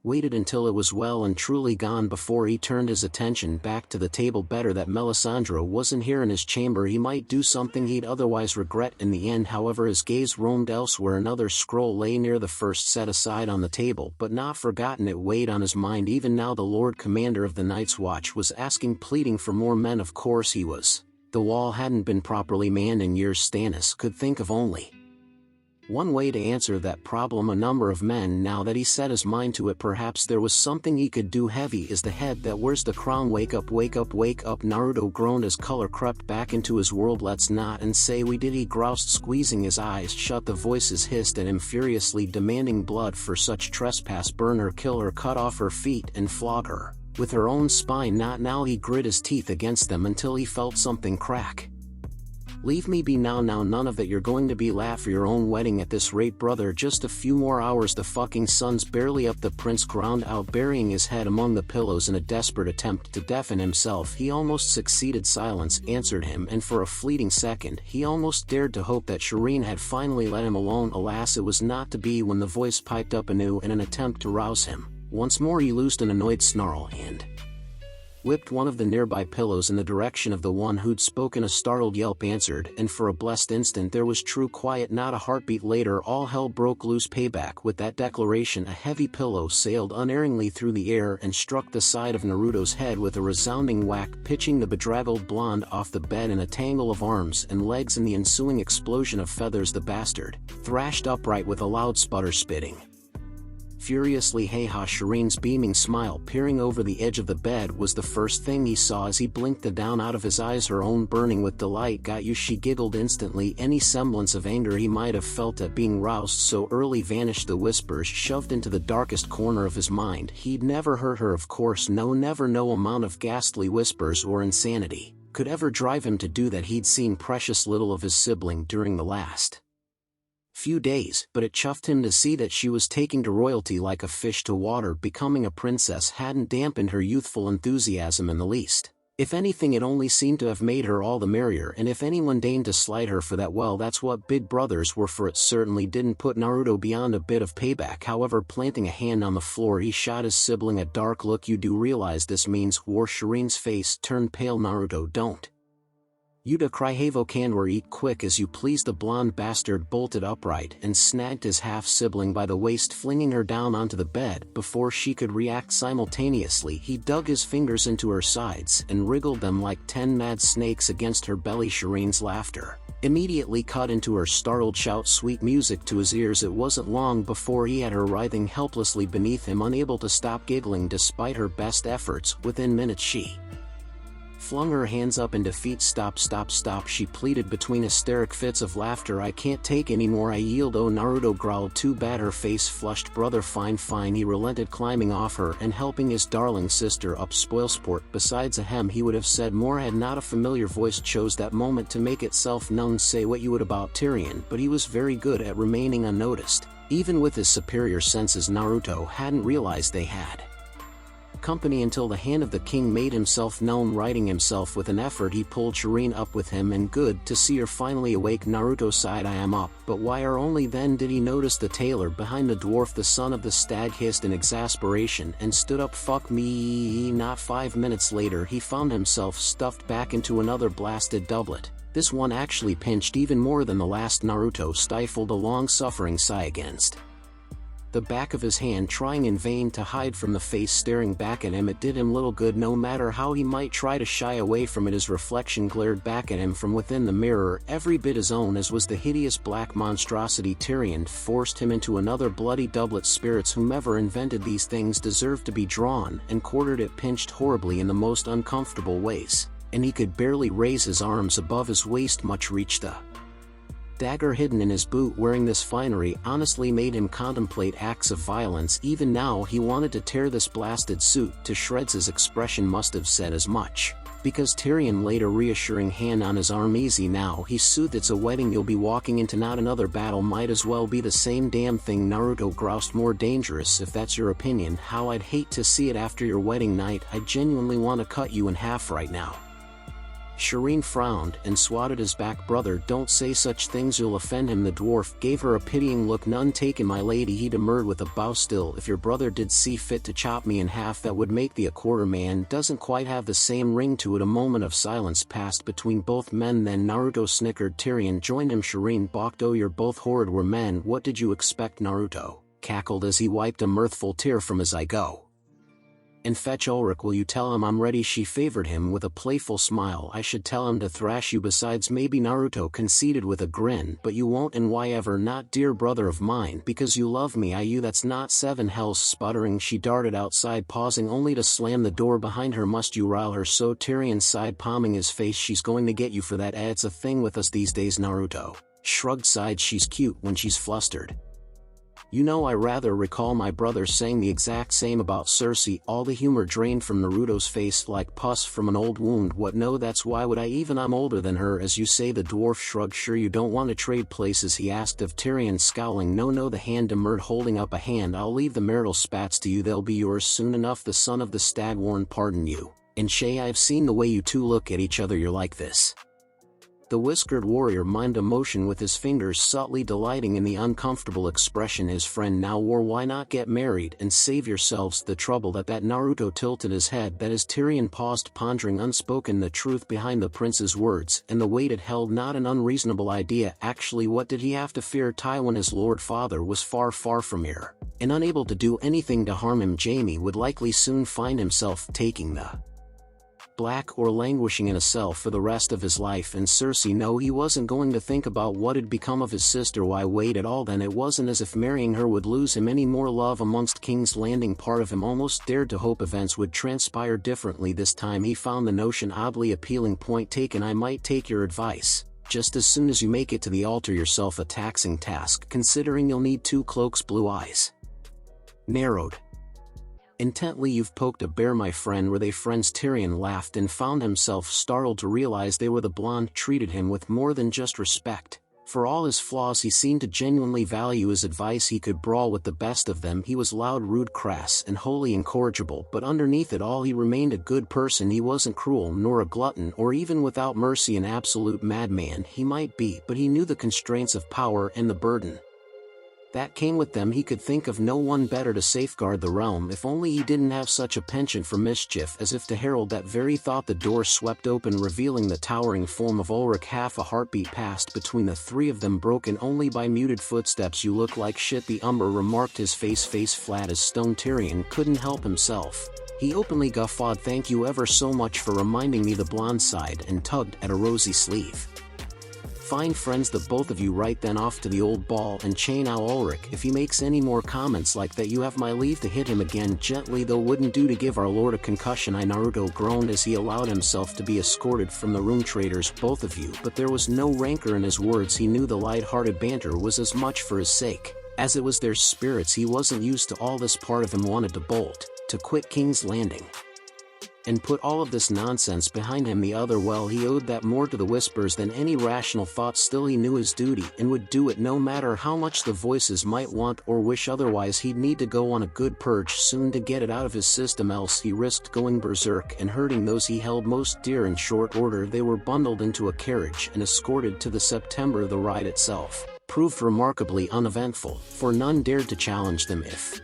waited until it was well and truly gone before he turned his attention back to the table. Better that Melisandre wasn't here in his chamber. He might do something he'd otherwise regret in the end. However, his gaze roamed elsewhere. Another scroll lay near the first, set aside on the table but not forgotten. It weighed on his mind. Even now the Lord Commander of the Night's Watch was asking, pleading for more men. Of course he was. The wall hadn't been properly manned in years. Stannis could think of only one way to answer that problem: a number of men. Now that he set his mind to it, perhaps there was something he could do. Heavy is the head that wears the crown. Wake up, wake up, wake up. Naruto groaned as color crept back into his world. Let's not and say we did, he groused, squeezing his eyes shut. The voices hissed at him furiously, demanding blood for such trespass. Burn her, kill her, cut off her feet and flog her with her own spine. Not now. He grit his teeth against them until he felt something crack. Leave me be now, none of it. You're going to be late for your own wedding at this rate, brother. Just a few more hours. The fucking sun's barely up. The prince ground out, burying his head among the pillows in a desperate attempt to deafen himself. He almost succeeded. Silence answered him, and for a fleeting second he almost dared to hope that Shireen had finally let him alone. Alas, it was not to be. When the voice piped up anew in an attempt to rouse him, once more he loosed an annoyed snarl and whipped one of the nearby pillows in the direction of the one who'd spoken. A startled yelp answered, and for a blessed instant there was true quiet. Not a heartbeat. Later all hell broke loose. Payback. With that declaration, a heavy pillow sailed unerringly through the air and struck the side of Naruto's head with a resounding whack, pitching the bedraggled blonde off the bed in a tangle of arms and legs. In the ensuing explosion of feathers, the bastard thrashed upright with a loud sputter, spitting furiously. Hey ha! Shireen's beaming smile peering over the edge of the bed was the first thing he saw as he blinked, the down out of his eyes, her own burning with delight. Got you? She giggled instantly. Any semblance of anger he might have felt at being roused so early vanished. The whispers shoved into the darkest corner of his mind. He'd never hurt her, of course. No, never. No amount of ghastly whispers or insanity could ever drive him to do that. He'd seen precious little of his sibling during the last few days, but it chuffed him to see that she was taking to royalty like a fish to water. Becoming a princess hadn't dampened her youthful enthusiasm in the least. If anything, it only seemed to have made her all the merrier, and if anyone deigned to slight her for that, well, that's what big brothers were for. It certainly didn't put Naruto beyond a bit of payback. However, planting a hand on the floor, he shot his sibling a dark look. "You do realize this means war?" Shireen's face turned pale. "Naruto, don't you cry. Have Candor, eat quick as you please." The blonde bastard bolted upright and snagged his half-sibling by the waist, flinging her down onto the bed. Before she could react simultaneously, he dug his fingers into her sides and wriggled them like 10 mad snakes against her belly. Shireen's laughter immediately cut into her startled shout, sweet music to his ears. It wasn't long before he had her writhing helplessly beneath him, unable to stop giggling despite her best efforts. Within minutes, she flung her hands up in defeat. "Stop, stop, stop," she pleaded between hysteric fits of laughter. "I can't take any more, I yield." "Oh," Naruto growled. "Too bad." Her face flushed. "Brother, fine, fine." He relented, climbing off her and helping his darling sister up. "Spoilsport." Besides, ahem, he would have said more had not a familiar voice chose that moment to make itself known. "Say what you would about Tyrion," but he was very good at remaining unnoticed. Even with his superior senses, Naruto hadn't realized they had company until the hand of the king made himself known. Righting himself with an effort, he pulled Shireen up with him. "And good to see her finally awake." Naruto sighed. "I am up, but why are?" Only then did he notice the tailor behind the dwarf. The son of the stag hissed in exasperation and stood up. "Fuck me." Not 5 minutes later, he found himself stuffed back into another blasted doublet. This one actually pinched even more than the last. Naruto stifled a long-suffering sigh against the back of his hand, trying in vain to hide from the face staring back at him. It did him little good. No matter how he might try to shy away from it, his reflection glared back at him from within the mirror, every bit his own as was the hideous black monstrosity. Tyrion forced him into another bloody doublet. Spirits, whomever invented these things deserved to be drawn and quartered. It pinched horribly in the most uncomfortable ways, and he could barely raise his arms above his waist, much reach the dagger hidden in his boot. Wearing this finery honestly made him contemplate acts of violence. Even now he wanted to tear this blasted suit to shreds. His expression must have said as much, because Tyrion laid a reassuring hand on his arm. "Easy now," he soothed. "It's a wedding you'll be walking into, not another battle. Might as well be the same damn thing." Naruto groused. "More dangerous if that's your opinion. How I'd hate to see it after your wedding night. I genuinely want to cut you in half right now." Shireen frowned and swatted his back. "Brother, don't say such things, you'll offend him." The dwarf gave her a pitying look. "None taken, my lady," he demurred with a bow. "Still, if your brother did see fit to chop me in half, that would make thee a quarter man. Doesn't quite have the same ring to it." A moment of silence passed between both men, then Naruto snickered. Tyrion joined him. Shireen balked. "Oh, you're both horrid. We're men. What did you expect?" Naruto cackled as he wiped a mirthful tear from his eye. "Go and fetch Ulrich. Will you tell him I'm ready?" She favored him with a playful smile. "I should tell him to thrash you. Besides, maybe," Naruto conceded with a grin. "But you won't, and why ever not, dear brother of mine? Because you love me. You that's not 7 hells." Sputtering, she darted outside, pausing only to slam the door behind her. "Must you rile her so?" Tyrion sighed, palming his face. "She's going to get you for that. It's a thing with us these days." Naruto shrugged, sighed. "She's cute when she's flustered. You know, I rather recall my brother saying the exact same about Cersei." All the humor drained from Naruto's face like pus from an old wound. "What? No, that's why would I even? I'm older than her, as you say." The dwarf shrugged. "Sure you don't want to trade places?" he asked of Tyrion, scowling. "No." The hand demurred, holding up a hand. "I'll leave the marital spats to you. They'll be yours soon enough." The son of the stag warned. "Pardon you, and Shay, I've seen the way you two look at each other. You're like this." The whiskered warrior mimed a motion with his fingers, subtly delighting in the uncomfortable expression his friend now wore. "Why not get married and save yourselves the trouble?" At that, Naruto tilted his head. That is, Tyrion paused, pondering unspoken the truth behind the prince's words, and the weight it held. Not an unreasonable idea. Actually, what did he have to fear? Tywin, his lord father, was far, far from here, and unable to do anything to harm him. Jaime would likely soon find himself taking the black or languishing in a cell for the rest of his life. And Cersei, no, he wasn't going to think about what had become of his sister. Why wait at all then? It wasn't as if marrying her would lose him any more love amongst King's Landing. Part of him almost dared to hope events would transpire differently this time. He found the notion oddly appealing. "Point taken. I might take your advice. Just as soon as you make it to the altar yourself. A taxing task, considering you'll need 2 cloaks." Blue eyes narrowed intently. "You've poked a bear, my friend." "Were they friends?" Tyrion laughed and found himself startled to realize they were. The blonde treated him with more than just respect. For all his flaws he seemed to genuinely value his advice. He could brawl with the best of them. He was loud, rude, crass, and wholly incorrigible, but underneath it all he remained a good person. He wasn't cruel, nor a glutton, or even without mercy an absolute madman. He might be, but he knew the constraints of power and the burden that came with them. He could think of no one better to safeguard the realm. If only he didn't have such a penchant for mischief. As if to herald that very thought, the door swept open, revealing the towering form of Ulrich. Half a heartbeat passed between the three of them, broken only by muted footsteps. "You look like shit," the Umber remarked, his face flat as stone. Tyrion couldn't help himself. He openly guffawed. "Thank you ever so much for reminding me," the blonde sighed and tugged at a rosy sleeve. "Fine friends, the both of you." Right then, off to the old ball and chain. Now Ulrich, if he makes any more comments like that, you have my leave to hit him again. Gently, though, wouldn't do to give our lord a concussion. Naruto groaned as he allowed himself to be escorted from the room. "Traitors, both of you," but there was no rancor in his words. He knew the light-hearted banter was as much for his sake as it was their spirits. He wasn't used to all this. Part of him wanted to bolt, to quit King's Landing, and put all of this nonsense behind him. The other, well, he owed that more to the whispers than any rational thought. Still, he knew his duty and would do it no matter how much the voices might want or wish otherwise. He'd need to go on a good purge soon to get it out of his system, else he risked going berserk and hurting those he held most dear. In short order they were bundled into a carriage and escorted to the September. The ride itself proved remarkably uneventful, for none dared to challenge them. If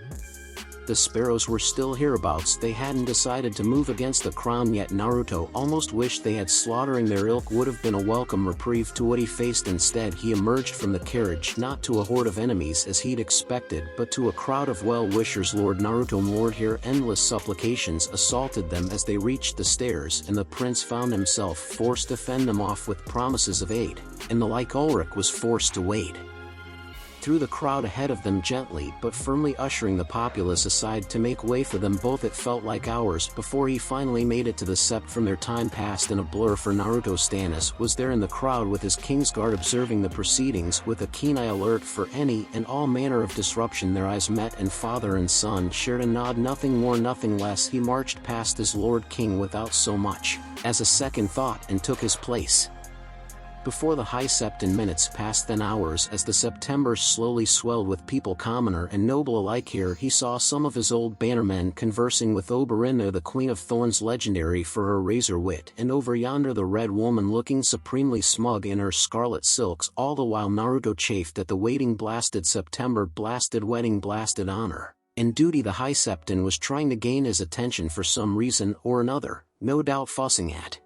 the sparrows were still hereabouts, they hadn't decided to move against the crown yet. Naruto almost wished they had. Slaughtering their ilk would have been a welcome reprieve to what he faced. Instead, he emerged from the carriage not to a horde of enemies as he'd expected, but to a crowd of well-wishers. "Lord Naruto, Lord," here endless supplications assaulted them as they reached the stairs, and the prince found himself forced to fend them off with promises of aid, and the like Ulrich was forced to wade through the crowd ahead of them, gently but firmly ushering the populace aside to make way for them both. It felt like hours before he finally made it to the sept. From their time passed in a blur for Naruto. Stannis was there in the crowd with his Kingsguard, observing the proceedings with a keen eye, alert for any and all manner of disruption. Their eyes met, and father and son shared a nod. Nothing more, nothing less. He marched past his Lord King without so much as a second thought and took his place before the high sept. And minutes passed, then hours, as the September slowly swelled with people, commoner and noble alike. Here he saw some of his old bannermen conversing with Oberynne, the Queen of Thorns, legendary for her razor wit, and over yonder the Red Woman, looking supremely smug in her scarlet silks. All the while Naruto chafed at the waiting. Blasted September, blasted wedding, blasted honor and duty. The High Septon was trying to gain his attention for some reason or another, no doubt fussing at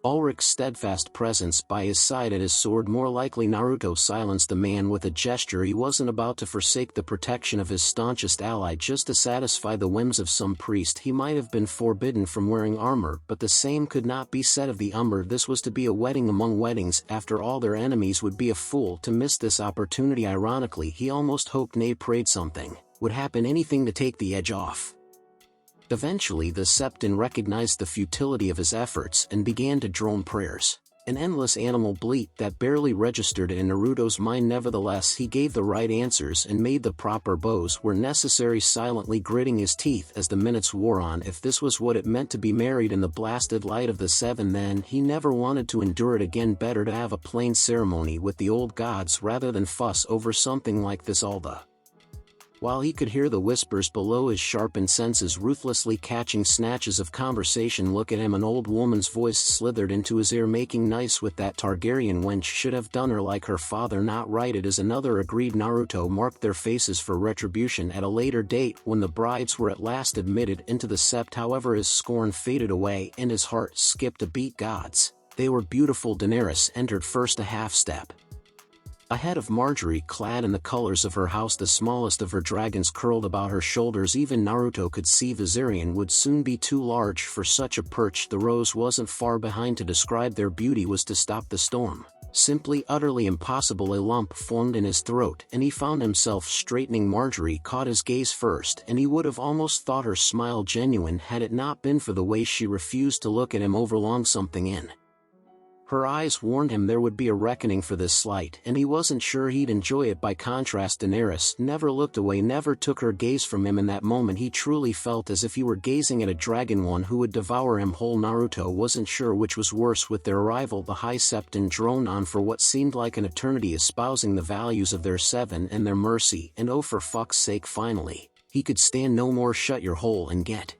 Ulrich's steadfast presence by his side at his sword. More likely Naruto silenced the man with a gesture. He wasn't about to forsake the protection of his staunchest ally just to satisfy the whims of some priest. He might have been forbidden from wearing armor, but the same could not be said of the Umber. This was to be a wedding among weddings. After all, their enemies would be a fool to miss this opportunity. Ironically, he almost hoped, nay prayed, something would happen, anything to take the edge off. Eventually the Septon recognized the futility of his efforts and began to drone prayers, an endless animal bleat that barely registered in Naruto's mind. Nevertheless, he gave the right answers and made the proper bows where necessary, silently gritting his teeth as the minutes wore on. If this was what it meant to be married in the blasted light of the seven, then he never wanted to endure it again. Better to have a plain ceremony with the old gods rather than fuss over something like this. All the while he could hear the whispers below, his sharpened senses ruthlessly catching snatches of conversation. "Look at him," an old woman's voice slithered into his ear, "making nice with that Targaryen wench. Should have done her like her father." "Not right, it is another," agreed Naruto. Marked their faces for retribution at a later date. When the brides were at last admitted into the sept, however, his scorn faded away and his heart skipped a beat. Gods, they were beautiful. Daenerys entered first, a half step ahead of Marjorie, clad in the colors of her house. The smallest of her dragons curled about her shoulders. Even Naruto could see Viserion would soon be too large for such a perch. The rose wasn't far behind. To describe their beauty was to stop the storm. Simply utterly impossible. A lump formed in his throat, and he found himself straightening. Marjorie caught his gaze first, and he would have almost thought her smile genuine had it not been for the way she refused to look at him overlong. Something in Her eyes warned him there would be a reckoning for this slight, and he wasn't sure he'd enjoy it. By contrast, Daenerys never looked away, never took her gaze from him. In that moment he truly felt as if he were gazing at a dragon, one who would devour him whole. Naruto wasn't sure which was worse. With their arrival, the High Septon droned on for what seemed like an eternity, espousing the values of their seven and their mercy, and oh, for fuck's sake, finally, he could stand no more. Shut your hole and get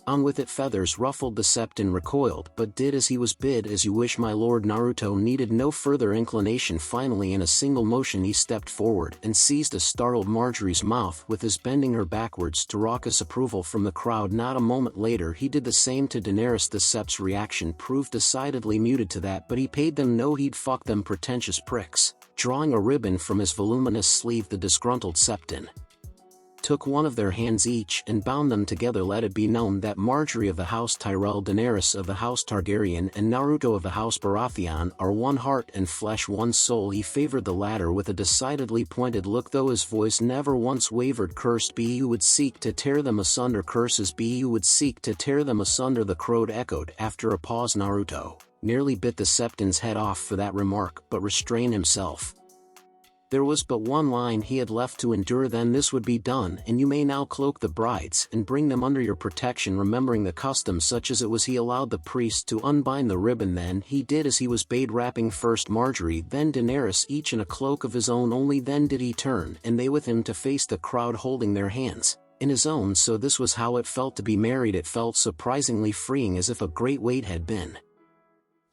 on with it. Feathers ruffled. The Septon recoiled, but did as he was bid. As you wish, my lord. Naruto needed no further inclination. Finally, in a single motion, he stepped forward and seized a startled Marjorie's mouth with his, bending her backwards to raucous approval from the crowd. Not a moment later he did the same to Daenerys. The Sep's reaction proved decidedly muted to that, but he paid them no heed. Fuck them pretentious pricks. Drawing a ribbon from his voluminous sleeve, the disgruntled Septon took one of their hands each and bound them together. Let it be known that Marjorie of the House Tyrell, Daenerys of the House Targaryen, and Naruto of the House Baratheon are one heart and flesh, one soul. He favored the latter with a decidedly pointed look, though his voice never once wavered. Cursed be you would seek to tear them asunder. Curses be you would seek to tear them asunder. The crowd echoed. After a pause, Naruto nearly bit the Septon's head off for that remark, but restrained himself. There was but one line he had left to endure, then this would be done, and you may now cloak the brides and bring them under your protection. Remembering the custom such as it was, he allowed the priest to unbind the ribbon. Then he did as he was bade, wrapping first Marjorie, then Daenerys, each in a cloak of his own. Only then did he turn, and they with him, to face the crowd, holding their hands in his own. So this was how it felt to be married. It felt surprisingly freeing, as if a great weight had been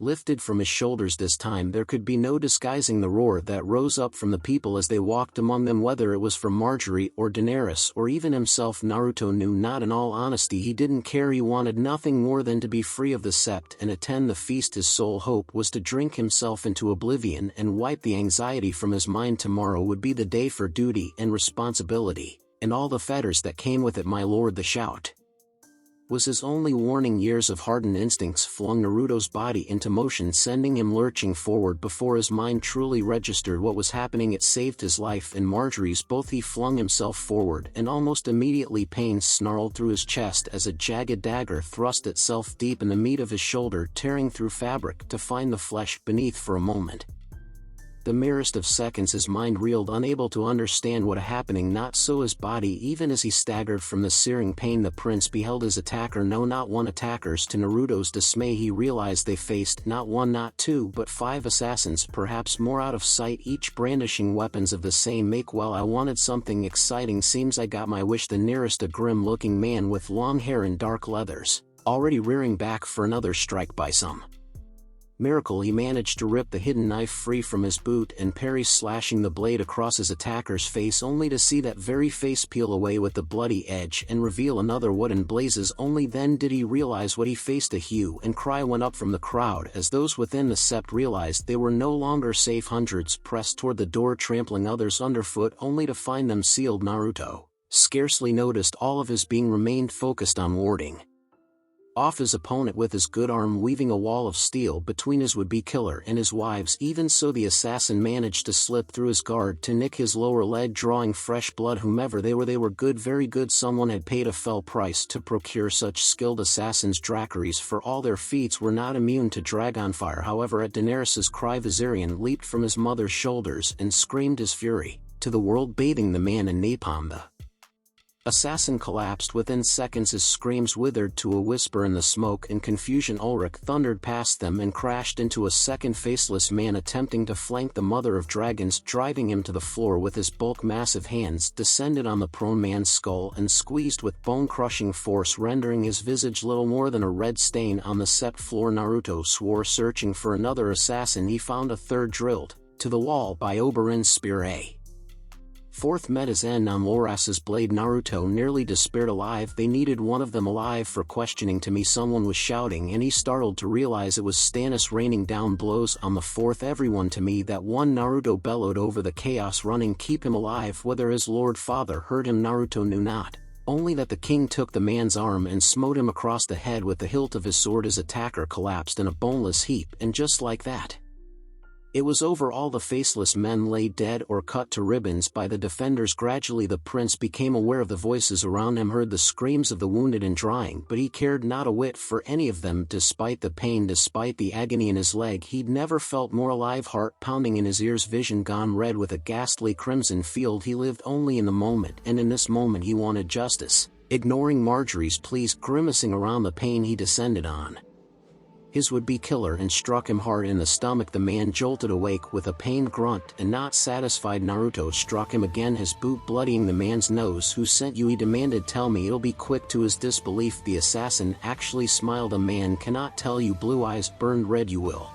lifted from his shoulders. This time there could be no disguising the roar that rose up from the people as they walked among them, whether it was from Marjorie or Daenerys or even himself. Naruto knew not. In all honesty, he didn't care. He wanted nothing more than to be free of the Sept and attend the feast. His sole hope was to drink himself into oblivion and wipe the anxiety from his mind. Tomorrow would be the day for duty and responsibility, and all the fetters that came with it. My lord, the shout was his only warning. Years of hardened instincts flung Naruto's body into motion, sending him lurching forward before his mind truly registered what was happening. It saved his life and Marjorie's both. He flung himself forward, and almost immediately pain snarled through his chest as a jagged dagger thrust itself deep in the meat of his shoulder, tearing through fabric to find the flesh beneath. For a moment, the merest of seconds, his mind reeled, unable to understand what happening. Not so his body. Even as he staggered from the searing pain, the prince beheld his attacker. No, not one. Attackers. To Naruto's dismay, he realized they faced not one, not two, but 5 assassins, perhaps more, out of sight, each brandishing weapons of the same make. Well, I wanted something exciting. Seems I got my wish. The nearest, a grim-looking man with long hair and dark leathers, already rearing back for another strike. By some miracle he managed to rip the hidden knife free from his boot and parry, slashing the blade across his attacker's face, only to see that very face peel away with the bloody edge and reveal another. What in blazes! Only then did he realize what he faced. A hue and cry went up from the crowd as those within the Sept realized they were no longer safe. Hundreds pressed toward the door, trampling others underfoot, only to find them sealed. Naruto scarcely noticed all of his being, remained focused on warding off his opponent with his good arm, weaving a wall of steel between his would-be killer and his wives. Even so, the assassin managed to slip through his guard to nick his lower leg, drawing fresh blood. Whomever they were good, very good. Someone had paid a fell price to procure such skilled assassins. Dracaries, for all their feats, were not immune to dragon fire. However, at Daenerys' cry, Viserion leaped from his mother's shoulders and screamed his fury to the world, bathing the man in napalm. The assassin collapsed within seconds. His screams withered to a whisper in the smoke and confusion. Ulrich thundered past them and crashed into a second faceless man attempting to flank the mother of dragons, driving him to the floor with his bulk. Massive hands descended on the prone man's skull and squeezed with bone-crushing force, rendering his visage little more than a red stain on the Sept floor. Naruto swore, searching for another assassin. He found a third drilled to the wall by Oberyn's spear. A fourth met his end on Loras's blade. Naruto nearly despaired. Alive, they needed one of them alive for questioning to me, someone was shouting, and he startled to realize it was Stannis raining down blows on the fourth. Everyone to me, that one, Naruto bellowed over the chaos running. Keep him alive. Whether his lord father heard him Naruto knew not, only that the king took the man's arm and smote him across the head with the hilt of his sword. His attacker collapsed in a boneless heap, and just like that, It was over. All the faceless men lay dead or cut to ribbons by the defenders. Gradually the prince became aware of the voices around him, heard the screams of the wounded and drying, but he cared not a whit for any of them. Despite the pain, despite the agony in his leg, he'd never felt more alive. Heart pounding in his ears, vision gone red with a ghastly crimson field. He lived only in the moment, and in this moment he wanted justice. Ignoring Marjorie's pleas, grimacing around the pain, he descended on his would-be killer and struck him hard in the stomach. The man jolted awake with a pained grunt, and not satisfied, Naruto struck him again, his boot bloodying the man's nose. "Who sent you?" he demanded. "Tell me." "It'll be quick." To his disbelief, the assassin actually smiled. "A man cannot tell you." Blue eyes burned red. "You will